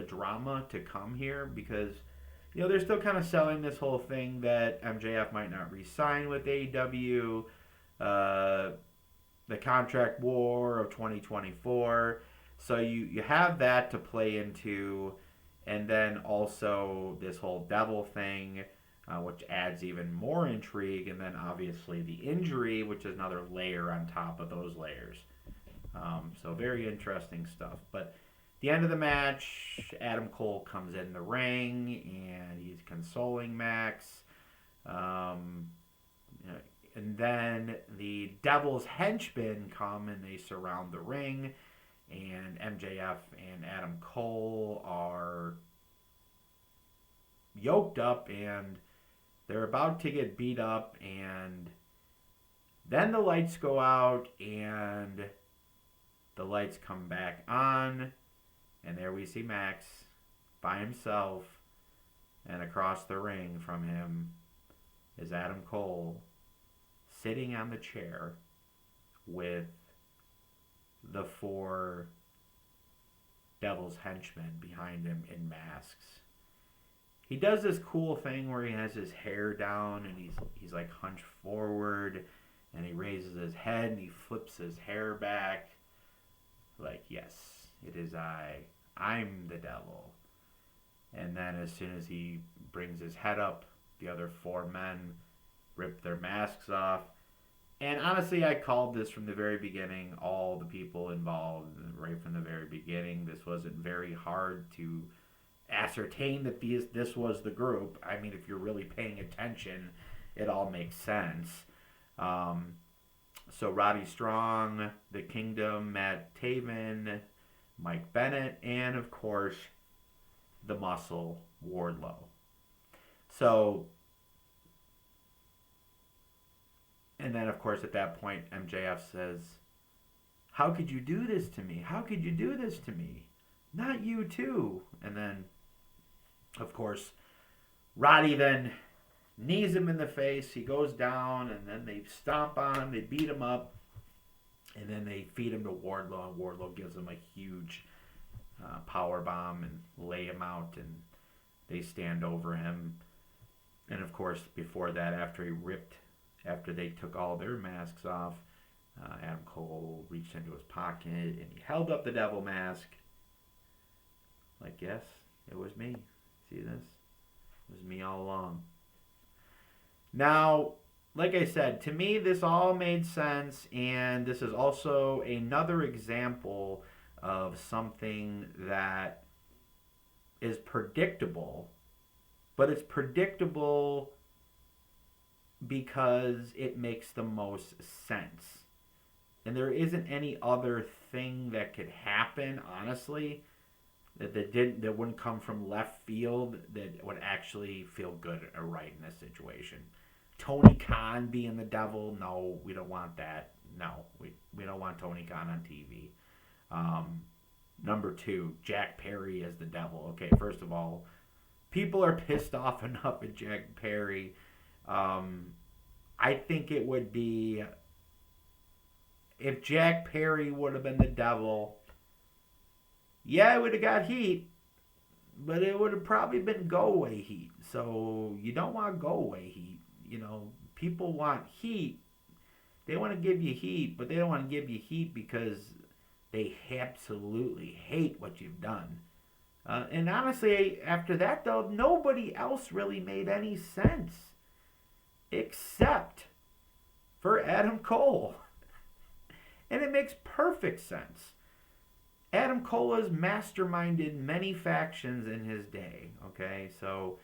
drama to come here, because they're still kind of selling this whole thing that MJF might not re-sign with AEW, the contract war of 2024. So you have that to play into, and then also this whole devil thing, which adds even more intrigue, and then obviously the injury, which is another layer on top of those layers. So very interesting stuff. But the end of the match, Adam Cole comes in the ring and he's consoling Max. And then the Devil's henchmen come and they surround the ring. And MJF and Adam Cole are yoked up and they're about to get beat up. And then the lights go out and the lights come back on, and there we see Max by himself, and across the ring from him is Adam Cole sitting on the chair with the 4 Devil's henchmen behind him in masks. He does this cool thing where he has his hair down and he's like hunched forward, and he raises his head and he flips his hair back. Like, yes, it is I'm the devil. And then as soon as he brings his head up, the other 4 men rip their masks off. And honestly, I called this from the very beginning, all the people involved, right from the very beginning. This wasn't very hard to ascertain that this was the group. I mean, if you're really paying attention, it all makes sense. So Roddy Strong, The Kingdom, Matt Taven, Mike Bennett, and of course, the Muscle, Wardlow. So, and then of course at that point, MJF says, "How could you do this to me? How could you do this to me? Not you too." And then, of course, Roddy then knees him in the face. He goes down, and then they stomp on him. They beat him up, and then they feed him to Wardlow, and Wardlow gives him a huge power bomb and lay him out, and they stand over him. And of course, before that, after they took all their masks off, Adam Cole reached into his pocket and he held up the devil mask. Like, yes, it was me. See this? It was me all along. Now, like I said, to me, this all made sense, and this is also another example of something that is predictable, but it's predictable because it makes the most sense. And there isn't any other thing that could happen, honestly, that wouldn't come from left field that would actually feel good or right in this situation. Tony Khan being the devil, no, we don't want that. No, we don't want Tony Khan on TV. Number 2, Jack Perry as the devil. Okay, first of all, people are pissed off enough at Jack Perry. I think it would be, if Jack Perry would have been the devil, yeah, it would have got heat, but it would have probably been go-away heat. So you don't want go-away heat. You know, people want heat. They want to give you heat, but they don't want to give you heat because they absolutely hate what you've done. And honestly, after that, though, nobody else really made any sense except for Adam Cole. And it makes perfect sense. Adam Cole has masterminded many factions in his day, okay? So,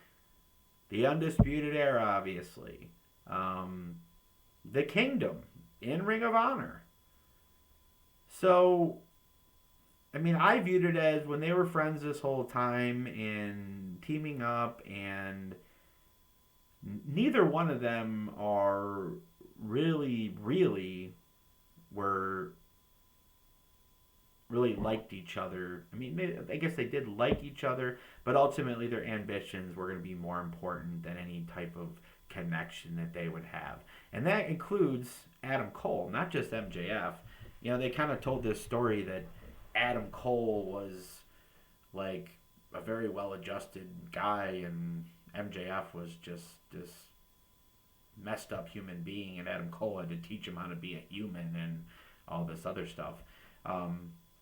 the Undisputed Era, obviously. The Kingdom in Ring of Honor. So, I mean, I viewed it as when they were friends this whole time and teaming up, and neither one of them are really liked each other. I mean, I guess they did like each other, but ultimately their ambitions were going to be more important than any type of connection that they would have. And that includes Adam Cole, not just MJF. You know, they kind of told this story that Adam Cole was like a very well-adjusted guy and MJF was just this messed up human being, and Adam Cole had to teach him how to be a human and all this other stuff.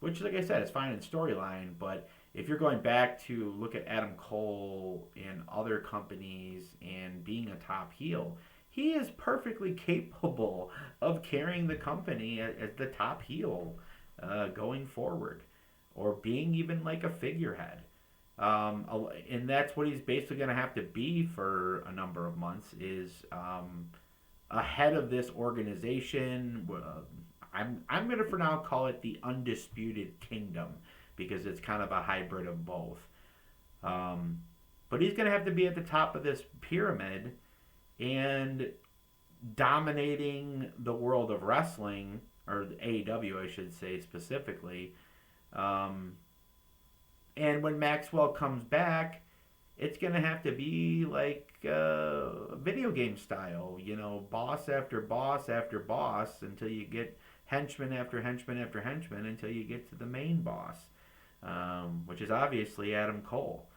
Which, like I said, is fine in storyline, but if you're going back to look at Adam Cole in other companies and being a top heel, he is perfectly capable of carrying the company as the top heel going forward, or being even like a figurehead. And that's what he's basically going to have to be for a number of months, is ahead of this organization. I'm going to for now call it the Undisputed Kingdom, because it's kind of a hybrid of both. But he's going to have to be at the top of this pyramid and dominating the world of wrestling, or the AEW, I should say specifically. And when Maxwell comes back, it's going to have to be like video game style, you know, boss after boss after boss, until you get henchman after henchman after henchman, until you get to the main boss, which is obviously Adam Cole.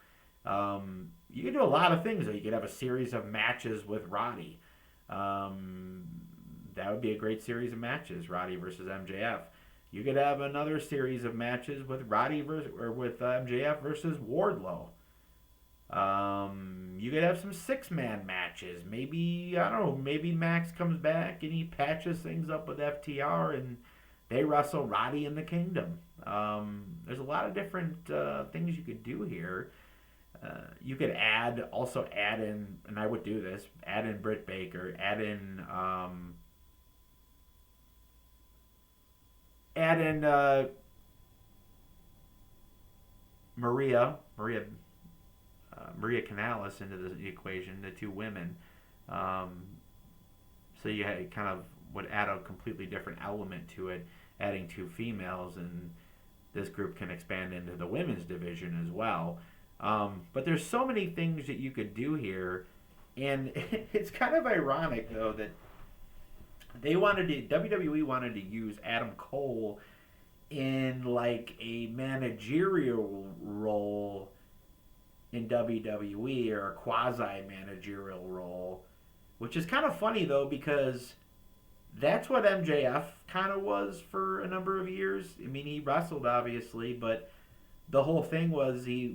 You can do a lot of things, though. You could have a series of matches with Roddy. That would be a great series of matches, Roddy versus MJF. You could have another series of matches with Roddy with MJF versus Wardlow. You could have some 6-man matches. Maybe, I don't know, maybe Max comes back and he patches things up with FTR and they wrestle Roddy in the Kingdom. There's a lot of different things you could do here. You could add in, and I would do this, add in Britt Baker, add in Maria Kanellis into the equation, the two women. So you kind of would add a completely different element to it, adding 2 females, and this group can expand into the women's division as well. But there's so many things that you could do here, and it's kind of ironic, though, that WWE wanted to use Adam Cole in like a managerial role in WWE, or a quasi managerial role, which is kind of funny though because that's what MJF kind of was for a number of years. I mean, he wrestled obviously, but the whole thing was he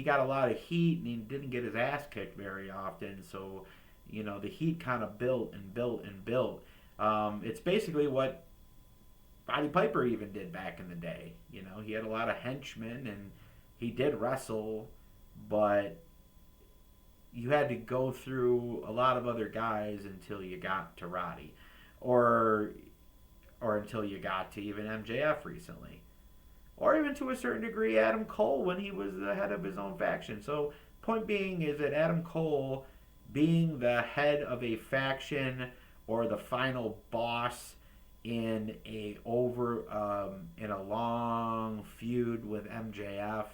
got a lot of heat and he didn't get his ass kicked very often. So, the heat kind of built and built and built. It's basically what Roddy Piper even did back in the day. He had a lot of henchmen and he did wrestle, but you had to go through a lot of other guys until you got to Roddy, or until you got to even MJF recently, or even to a certain degree Adam Cole when he was the head of his own faction. So point being is that Adam Cole being the head of a faction or the final boss in a long feud with MJF,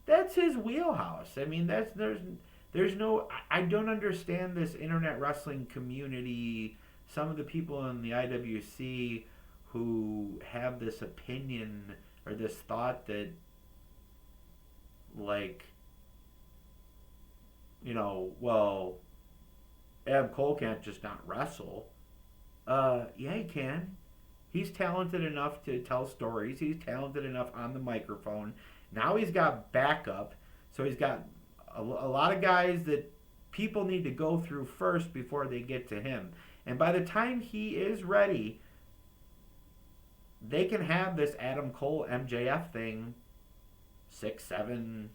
that's his wheelhouse. I mean, there's no, I don't understand this internet wrestling community. Some of the people in the IWC who have this opinion or this thought that, like, well, Adam Cole can't just not wrestle. Yeah, he can. He's talented enough to tell stories. He's talented enough on the microphone. Now he's got backup. So he's got a lot of guys that people need to go through first before they get to him. And by the time he is ready, they can have this Adam Cole MJF thing 6, 7,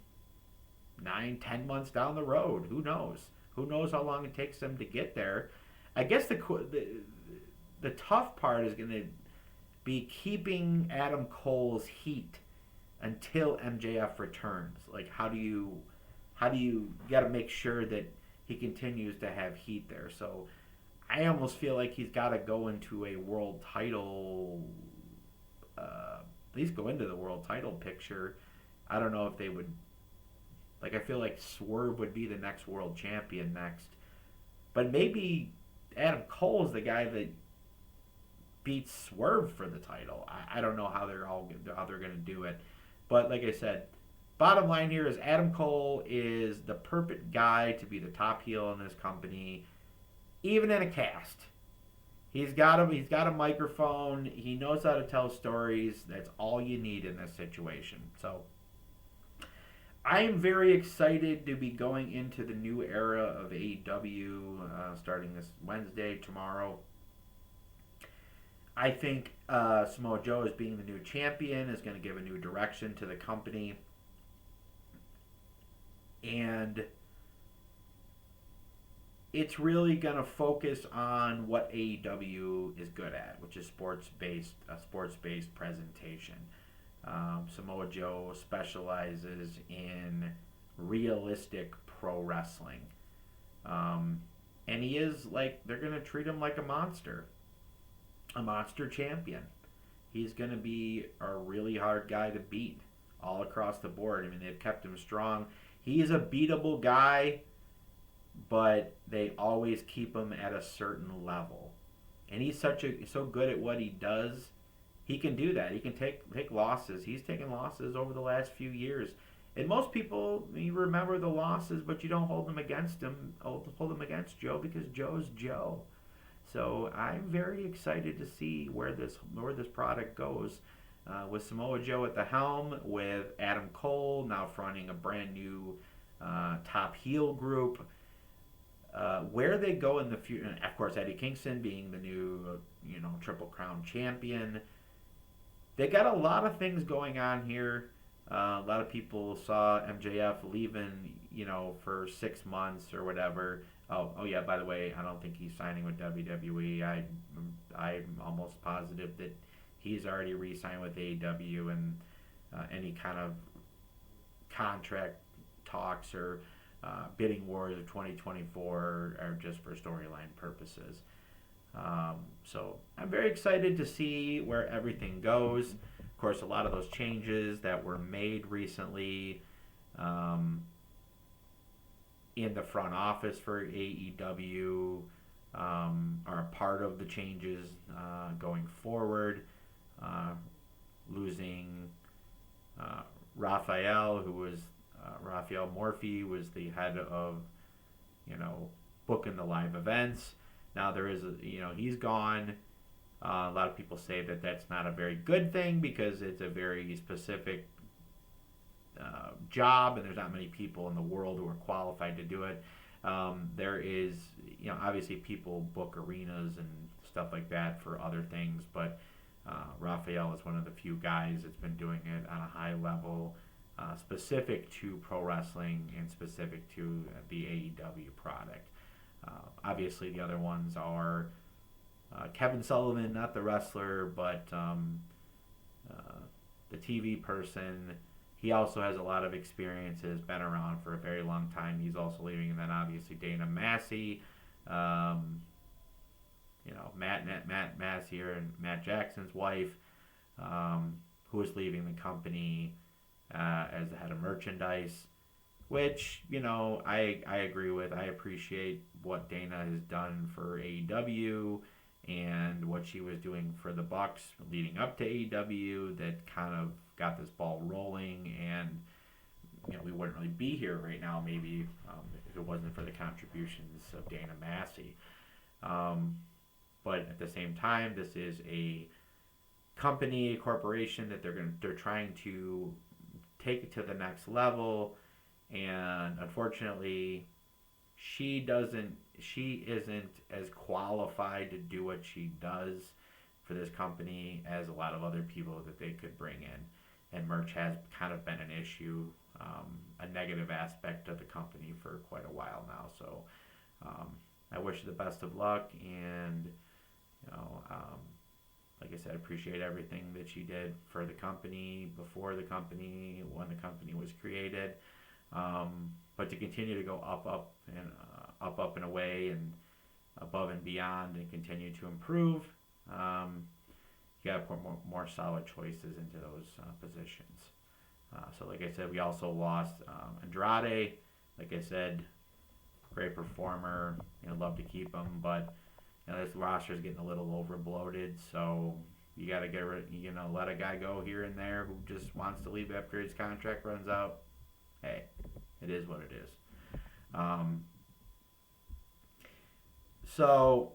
9, 10 months down the road. Who knows? Who knows how long it takes them to get there? I guess the tough part is going to be keeping Adam Cole's heat until MJF returns. Like, how do you got to make sure that he continues to have heat there? So I almost feel like he's got to go into a world title, at least go into the world title picture. I don't know if they would, like, I feel like Swerve would be the next world champion next. But maybe Adam Cole is the guy that beats Swerve for the title. I don't know how they're going to do it. But like I said, bottom line here is Adam Cole is the perfect guy to be the top heel in this company, even in a cast. He's got a microphone. He knows how to tell stories. That's all you need in this situation. So I am very excited to be going into the new era of AEW starting this Wednesday, tomorrow. I think Samoa Joe, as being the new champion, is going to give a new direction to the company. And it's really going to focus on what AEW is good at, which is sports-based presentation. Samoa Joe specializes in realistic pro wrestling. And he is, like, they're going to treat him like a monster champion. He's going to be a really hard guy to beat all across the board. I mean, they've kept him strong. He's a beatable guy, but they always keep him at a certain level. And he's so good at what he does. He can do that. He can take losses. He's taken losses over the last few years. And most people, you remember the losses, but you don't hold them against him. Hold them against Joe, because Joe's Joe. So I'm very excited to see where this product goes. With Samoa Joe at the helm, with Adam Cole now fronting a brand new top heel group. Where they go in the future, and of course Eddie Kingston being the new Triple Crown champion. They got a lot of things going on here. A lot of people saw MJF leaving, for 6 months or whatever. Oh yeah, by the way, I don't think he's signing with WWE. I'm almost positive that he's already re-signed with AEW, and any kind of contract talks or bidding wars of 2024 are just for storyline purposes. So I'm very excited to see where everything goes. Of course, a lot of those changes that were made recently in the front office for AEW are a part of the changes going forward. Losing Raphael, who was Raphael Morphy, was the head of, booking the live events. Now there is, he's gone. A lot of people say that that's not a very good thing because it's a very specific job, and there's not many people in the world who are qualified to do it. There is, obviously people book arenas and stuff like that for other things, but Raphael is one of the few guys that's been doing it on a high level, specific to pro wrestling and specific to the AEW product. Obviously, the other ones are Kevin Sullivan, not the wrestler, but the TV person. He also has a lot of experience, has been around for a very long time. He's also leaving. And then obviously Dana Massey, Matt Massey and Matt Jackson's wife, who is leaving the company as the head of merchandise, which, I agree with. I appreciate what Dana has done for AEW and what she was doing for the Bucks leading up to AEW that kind of got this ball rolling, and we wouldn't really be here right now maybe if it wasn't for the contributions of Dana Massey. But at the same time, this is a company, a corporation that they're trying to take it to the next level, and unfortunately she isn't as qualified to do what she does for this company as a lot of other people that they could bring in. And merch has kind of been an issue, a negative aspect of the company for quite a while now. So I wish her the best of luck, and like I said, appreciate everything that she did for the company, before the company, when the company was created. But to continue to go up and away, and above and beyond, and continue to improve, you got to put more solid choices into those positions. So like I said, we also lost Andrade. Like I said, great performer. Love to keep him, but this roster is getting a little over bloated. So you got to let a guy go here and there who just wants to leave after his contract runs out. Hey, it is what it is. So,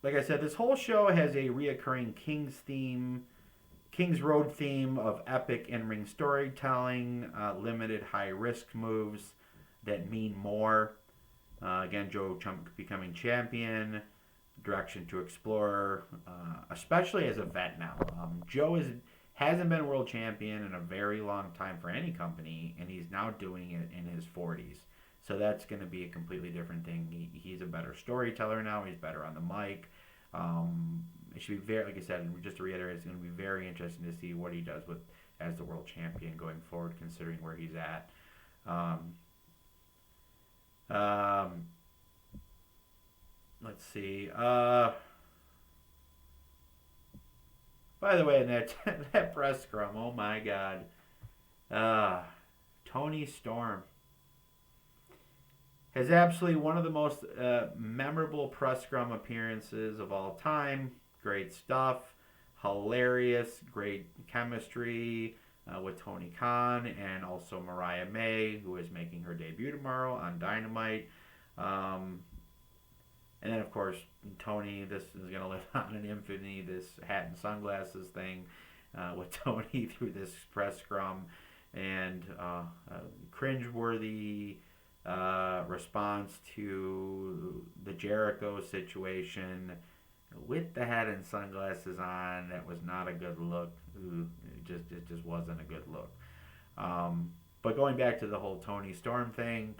like I said, this whole show has a reoccurring King's Road theme of epic in-ring storytelling, limited high-risk moves that mean more. Again, Joe becoming champion, direction to explore, especially as a vet now. Joe hasn't been world champion in a very long time for any company, and he's now doing it in his 40s. So that's going to be a completely different thing. He's a better storyteller now. He's better on the mic. It should be very, like I said, just to reiterate, it's going to be very interesting to see what he does as the world champion going forward, considering where he's at. Let's see. By the way, that press scrum, oh my God. Toni Storm has absolutely one of the most memorable press scrum appearances of all time. Great stuff. Hilarious. Great chemistry with Tony Khan and also Mariah May, who is making her debut tomorrow on Dynamite. And then, of course, Tony, this is going to live on in infamy, this hat and sunglasses thing with Tony through this press scrum. And cringeworthy response to the Jericho situation with the hat and sunglasses on. That was not a good look. It just wasn't a good look. But going back to the whole Toni Storm thing,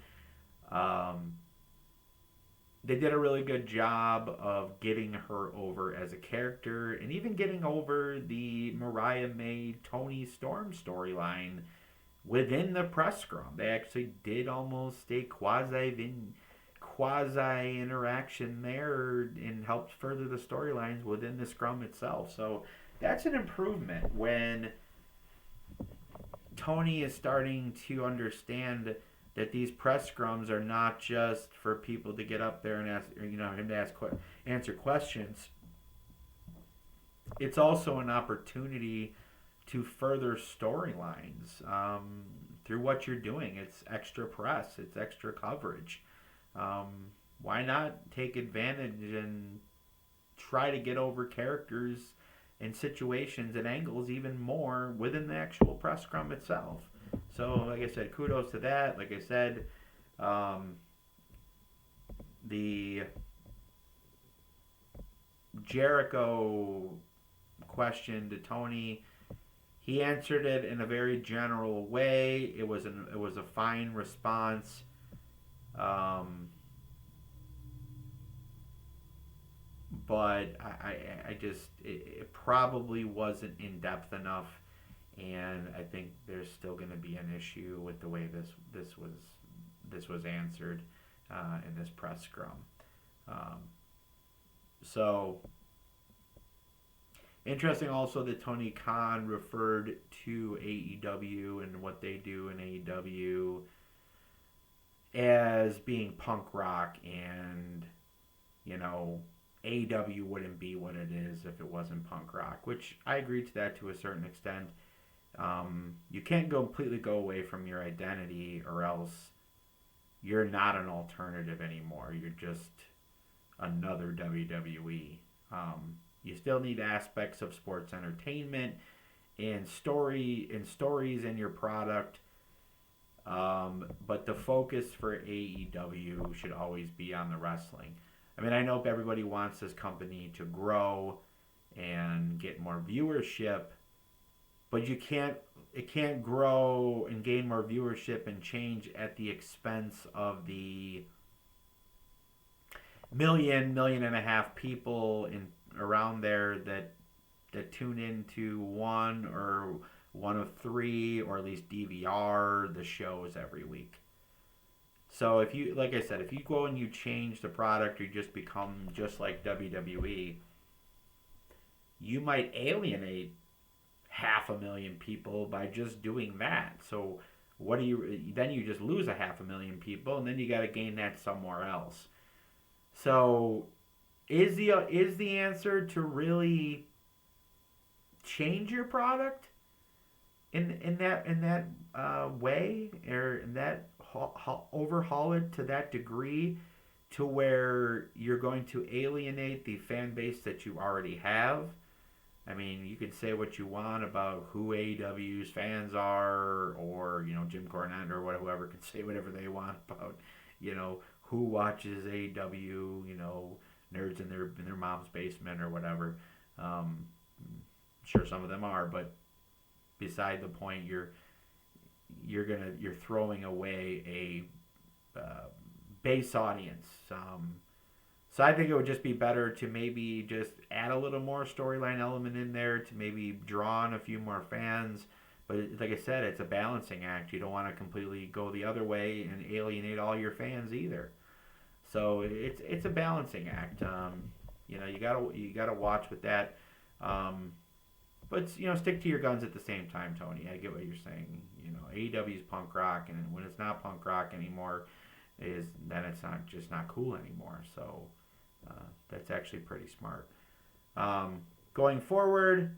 they did a really good job of getting her over as a character, and even getting over the Mariah May Toni Storm storyline within the press scrum. They actually did almost a quasi interaction there and helped further the storylines within the scrum itself. So that's an improvement when Tony is starting to understand that these press scrums are not just for people to get up there and ask, him to answer questions. It's also an opportunity to further storylines through what you're doing. It's extra press, it's extra coverage. Why not take advantage and try to get over characters and situations and angles even more within the actual press scrum itself? So, like I said, kudos to that. Like I said, the Jericho question to Tony, he answered it in a very general way. It was a fine response. But I just it probably wasn't in depth enough, and I think there's still going to be an issue with the way this was answered in this press scrum. So interesting also that Tony Khan referred to AEW and what they do in AEW as being punk rock, and AEW wouldn't be what it is if it wasn't punk rock, which I agree to that to a certain extent. You can't completely go away from your identity, or else you're not an alternative anymore. You're just another WWE. You still need aspects of sports entertainment and stories in your product. But the focus for AEW should always be on the wrestling. I mean, I know everybody wants this company to grow and get more viewership, but it can't grow and gain more viewership and change at the expense of the million and a half people around there that tune into one of three, or at least DVR the shows every week. So if you, like I said, if you go and you change the product, or you just become just like WWE, you might alienate 500,000 people by just doing that. So then you just lose 500,000 people, and then you got to gain that somewhere else. So is the answer to really change your product in that way, or in that overhaul it to that degree, to where you're going to alienate the fan base that you already have? I mean, you can say what you want about who AEW's fans are, or Jim Cornette or whoever can say whatever they want about who watches AEW, nerds in their mom's basement or whatever. Sure, some of them are, but beside the point, you're throwing away a base audience. So I think it would just be better to maybe just add a little more storyline element in there to maybe draw on a few more fans. But like I said, it's a balancing act. You don't want to completely go the other way and alienate all your fans either. So it's a balancing act. You gotta watch with that. But stick to your guns at the same time, Tony. I get what you're saying. AEW is punk rock, and when it's not punk rock anymore, then it's not cool anymore. So that's actually pretty smart. Going forward,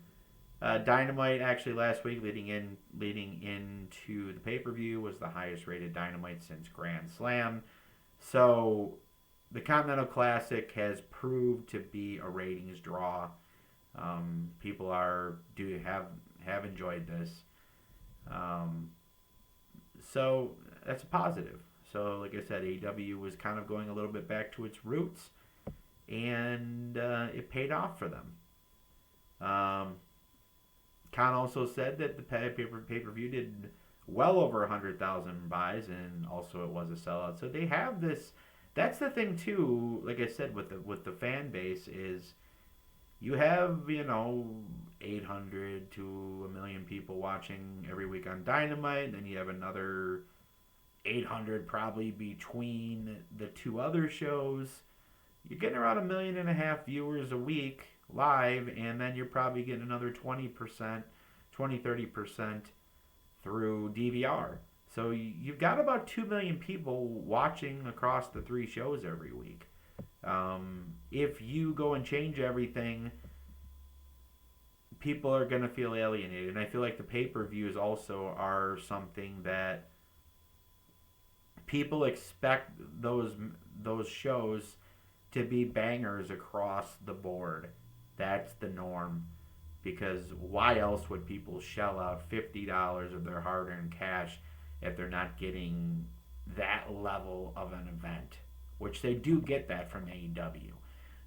Dynamite actually last week, leading into the pay-per-view, was the highest rated Dynamite since Grand Slam. So the Continental Classic has proved to be a ratings draw. People have enjoyed this. So that's a positive. So like I said, AEW was kind of going a little bit back to its roots, and it paid off for them. Khan also said that the pay-per-view did well over 100,000 buys, and also it was a sellout. So they have this. That's the thing too. Like I said, with the fan base, is you have 800 to 1 million people watching every week on Dynamite. Then you have another 800 probably between the two other shows. You're getting around 1.5 million viewers a week live, and then you're probably getting another 30% through DVR. So you've got about 2 million people watching across the three shows every week. If you go and change everything people are going to feel alienated. And I feel like the pay-per-views also are something that people expect those shows to be bangers across the board. That's the norm. Because why else would people shell out $50 of their hard-earned cash if they're not getting that level of an event? Which they do get that from AEW.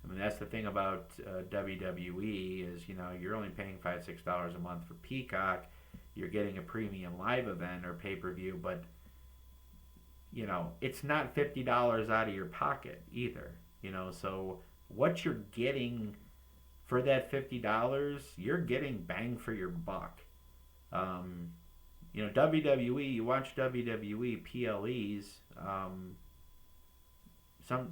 I mean, that's the thing about WWE is, you're only paying $5-6 a month for Peacock. You're getting a premium live event or pay-per-view, but it's not $50 out of your pocket either. So what you're getting for that $50, you're getting bang for your buck. WWE, you watch WWE PLEs,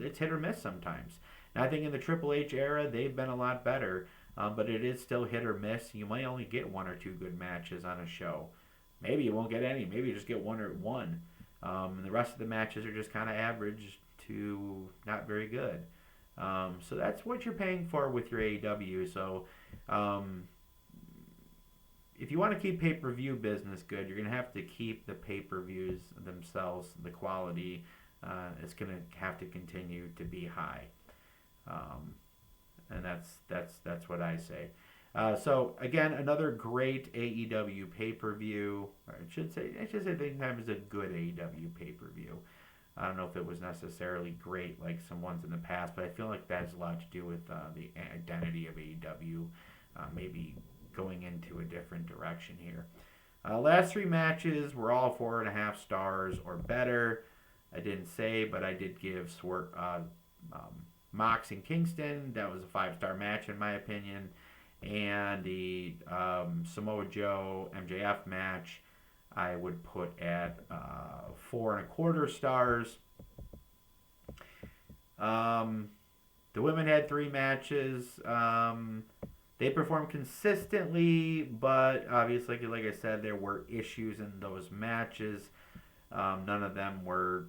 it's hit or miss sometimes. And I think in the Triple H era, they've been a lot better, but it is still hit or miss. You might only get one or two good matches on a show. Maybe you won't get any. Maybe you just get one. And the rest of the matches are just kind of average to not very good. So that's what you're paying for with your AEW. So if you want to keep pay-per-view business good, you're going to have to keep the pay-per-views themselves, the quality is going to have to continue to be high. And that's what I say. So again, another great AEW pay-per-view. Or I should say the time is a good AEW pay-per-view. I don't know if it was necessarily great like some ones in the past, but I feel like that has a lot to do with the identity of AEW, maybe going into a different direction here. Last three matches were all 4.5 stars or better. I didn't say, but I did give Mox and Kingston. That was a 5-star match in my opinion. And the Samoa Joe MJF match I would put at 4.25 stars. The women had 3 matches. They performed consistently, but obviously, like I said, there were issues in those matches. None of them were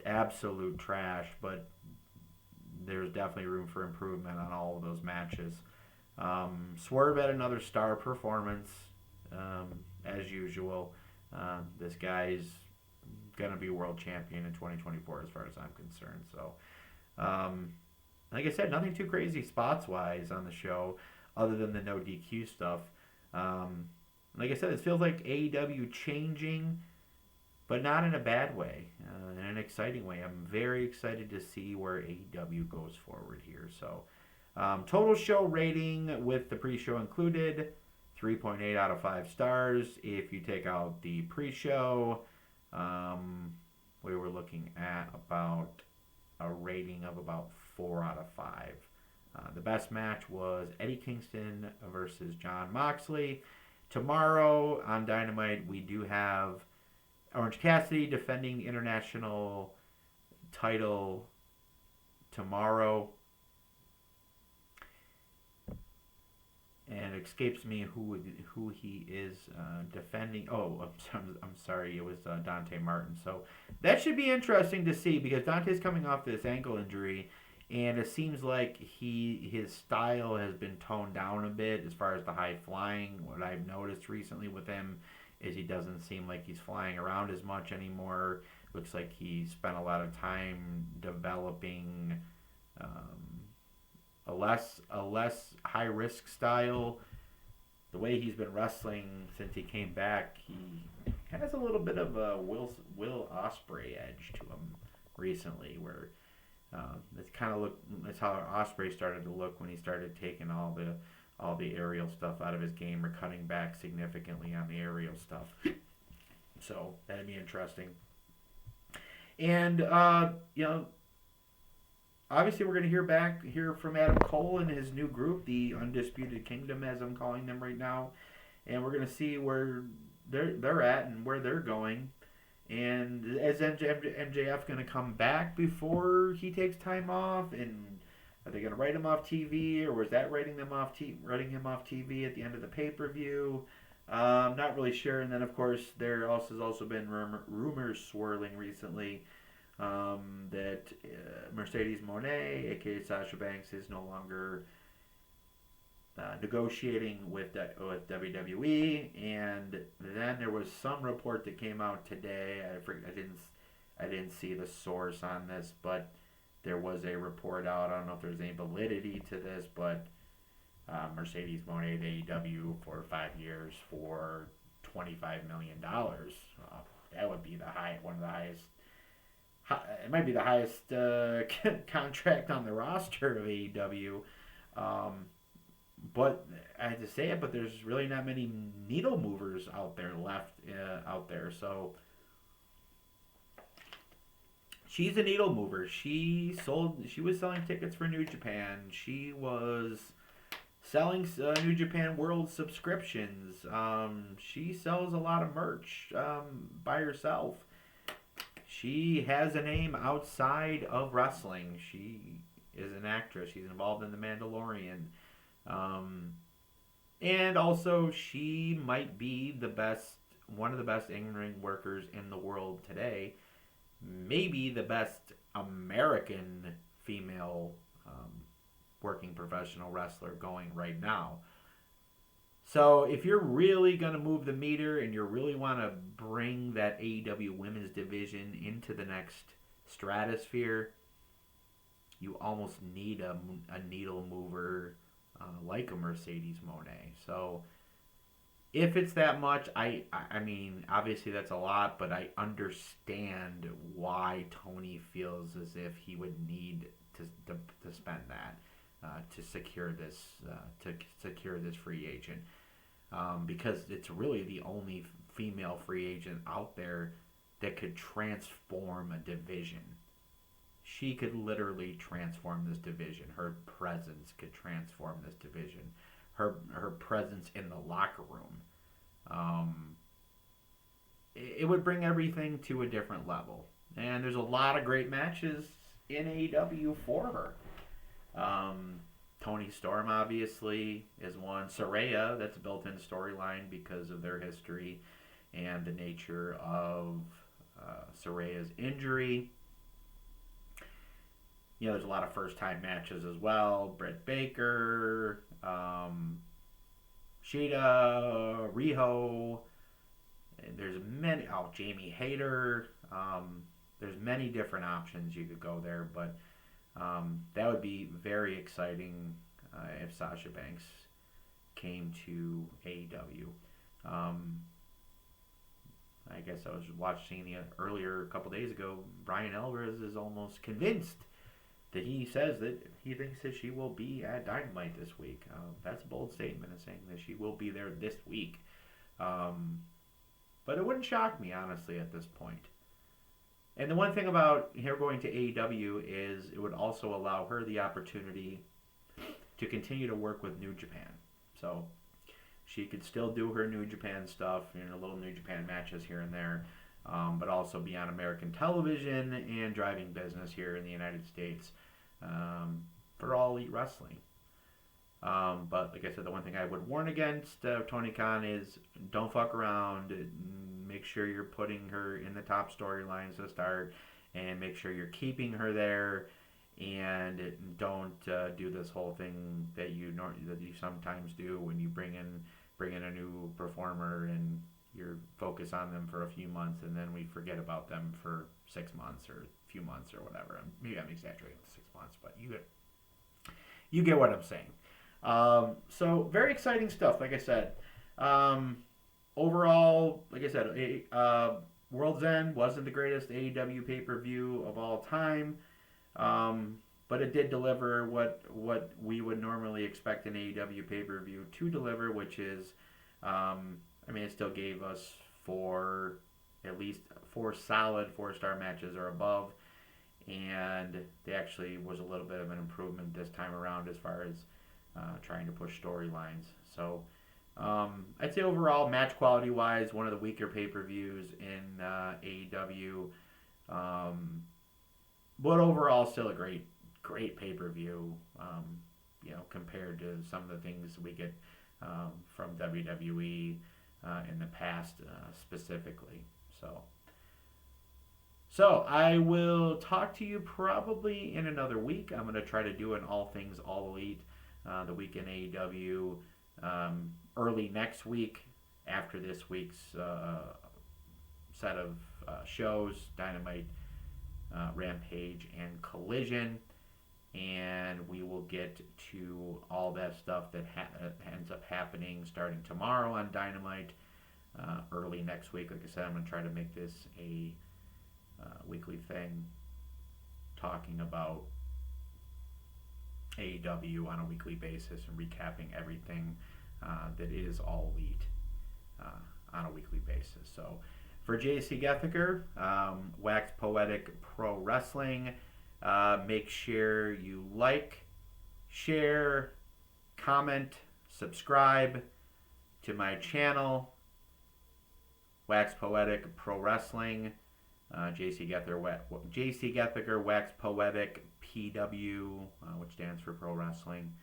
absolute trash, but there's definitely room for improvement on all of those matches. Swerve had another star performance, as usual. This guy's gonna be world champion in 2024, as far as I'm concerned. So, like I said, nothing too crazy spots wise on the show, other than the no DQ stuff. Like I said, it feels like AEW changing, but not in a bad way, in an exciting way. I'm very excited to see where AEW goes forward here. So, total show rating with the pre-show included, 3.8 out of 5 stars. If you take out the pre-show, we were looking at about a rating of about 4 out of 5. The best match was Eddie Kingston versus Jon Moxley. Tomorrow on Dynamite, we do have Orange Cassidy defending the international title tomorrow. And it escapes me who he is defending. Oh, I'm sorry. It was Dante Martin. So that should be interesting to see, because Dante's coming off this ankle injury, and it seems like his style has been toned down a bit as far as the high flying. What I've noticed recently with him is he doesn't seem like he's flying around as much anymore. Looks like he spent a lot of time developing a less high risk style. The way he's been wrestling since he came back, he has a little bit of a Will Ospreay edge to him recently, where that's how Ospreay started to look when he started taking all the aerial stuff out of his game, or cutting back significantly on the aerial stuff. So that'd be interesting. And obviously, we're going to hear from Adam Cole and his new group, the Undisputed Kingdom, as I'm calling them right now, and we're going to see where they're at and where they're going. And is MJF going to come back before he takes time off? And are they going to write him off TV, or was that writing him off TV at the end of the pay-per-view? Not really sure. And then, of course, there has also been rumors swirling recently that Mercedes Moné, aka Sasha Banks, is no longer negotiating with WWE, and then there was some report that came out today. I didn't see the source on this, but there was a report out. I don't know if there's any validity to this, but Mercedes Moné to AEW for 5 years for $25 million. That would be one of the highest. It might be the highest contract on the roster of AEW. But I had to say it, but there's really not many needle movers out there left out there. So she's a needle mover. She was selling tickets for New Japan. She was selling New Japan World subscriptions. She sells a lot of merch by herself. She has a name outside of wrestling. She is an actress. She's involved in The Mandalorian. And also, she might be one of the best in-ring workers in the world today. Maybe the best American female working professional wrestler going right now. So if you're really going to move the meter and you really want to bring that AEW women's division into the next stratosphere, you almost need a needle mover like a Mercedes Moné. So if it's that much, I mean, obviously that's a lot, but I understand why Tony feels as if he would need to spend that to secure this free agent, because it's really the only female free agent out there that could transform a division. She could literally transform this division. Her presence could transform this division. Her presence in the locker room. It would bring everything to a different level. And there's a lot of great matches in AEW for her. Toni Storm obviously is one. Saraya, that's a built-in storyline because of their history and the nature of Saraya's injury. You know, there's a lot of first-time matches as well. Britt Baker, Shida, Riho. There's many. Jamie Hayter. There's many different options you could go there, but that would be very exciting if Sasha Banks came to AEW. I guess I was watching earlier a couple days ago. Brian Alvarez is almost convinced that he says that he thinks that she will be at Dynamite this week. That's a bold statement in saying that she will be there this week. But it wouldn't shock me, honestly, at this point. And the one thing about her going to AEW is it would also allow her the opportunity to continue to work with New Japan. So she could still do her New Japan stuff, little New Japan matches here and there, but also be on American television and driving business here in the United States for All Elite Wrestling. But like I said, the one thing I would warn against Tony Khan is don't fuck around. Make sure you're putting her in the top storylines to start, and make sure you're keeping her there, and don't do this whole thing that you sometimes do when you bring in a new performer and you're focused on them for a few months, and then we forget about them for 6 months or a few months or whatever. Maybe I'm exaggerating with 6 months, but you get what I'm saying. So very exciting stuff, like I said. Overall, like I said, World's End wasn't the greatest AEW pay-per-view of all time, but it did deliver what we would normally expect an AEW pay-per-view to deliver, which is, it still gave us at least four solid 4-star matches or above, and they actually was a little bit of an improvement this time around as far as trying to push storylines. So I'd say overall, match quality wise, one of the weaker pay-per-views in AEW, but overall still a great pay-per-view, compared to some of the things we get from WWE in the past specifically. So I will talk to you probably in another week. I'm going to try to do an All Things All Elite the week in AEW. Early next week, after this week's set of shows, Dynamite, Rampage, and Collision. And we will get to all that stuff that ends up happening starting tomorrow on Dynamite, early next week. Like I said, I'm going to try to make this a weekly thing, talking about AEW on a weekly basis and recapping everything that is All Elite on a weekly basis. So for JC Gethiker, Wax Poetic Pro Wrestling, make sure you like, share, comment, subscribe to my channel, Wax Poetic Pro Wrestling, JC Gethiker, Wax Poetic PW, which stands for Pro Wrestling.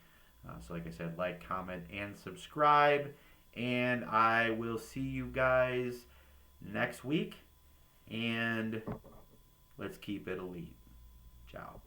So like I said, like, comment, and subscribe. And I will see you guys next week. And let's keep it elite. Ciao.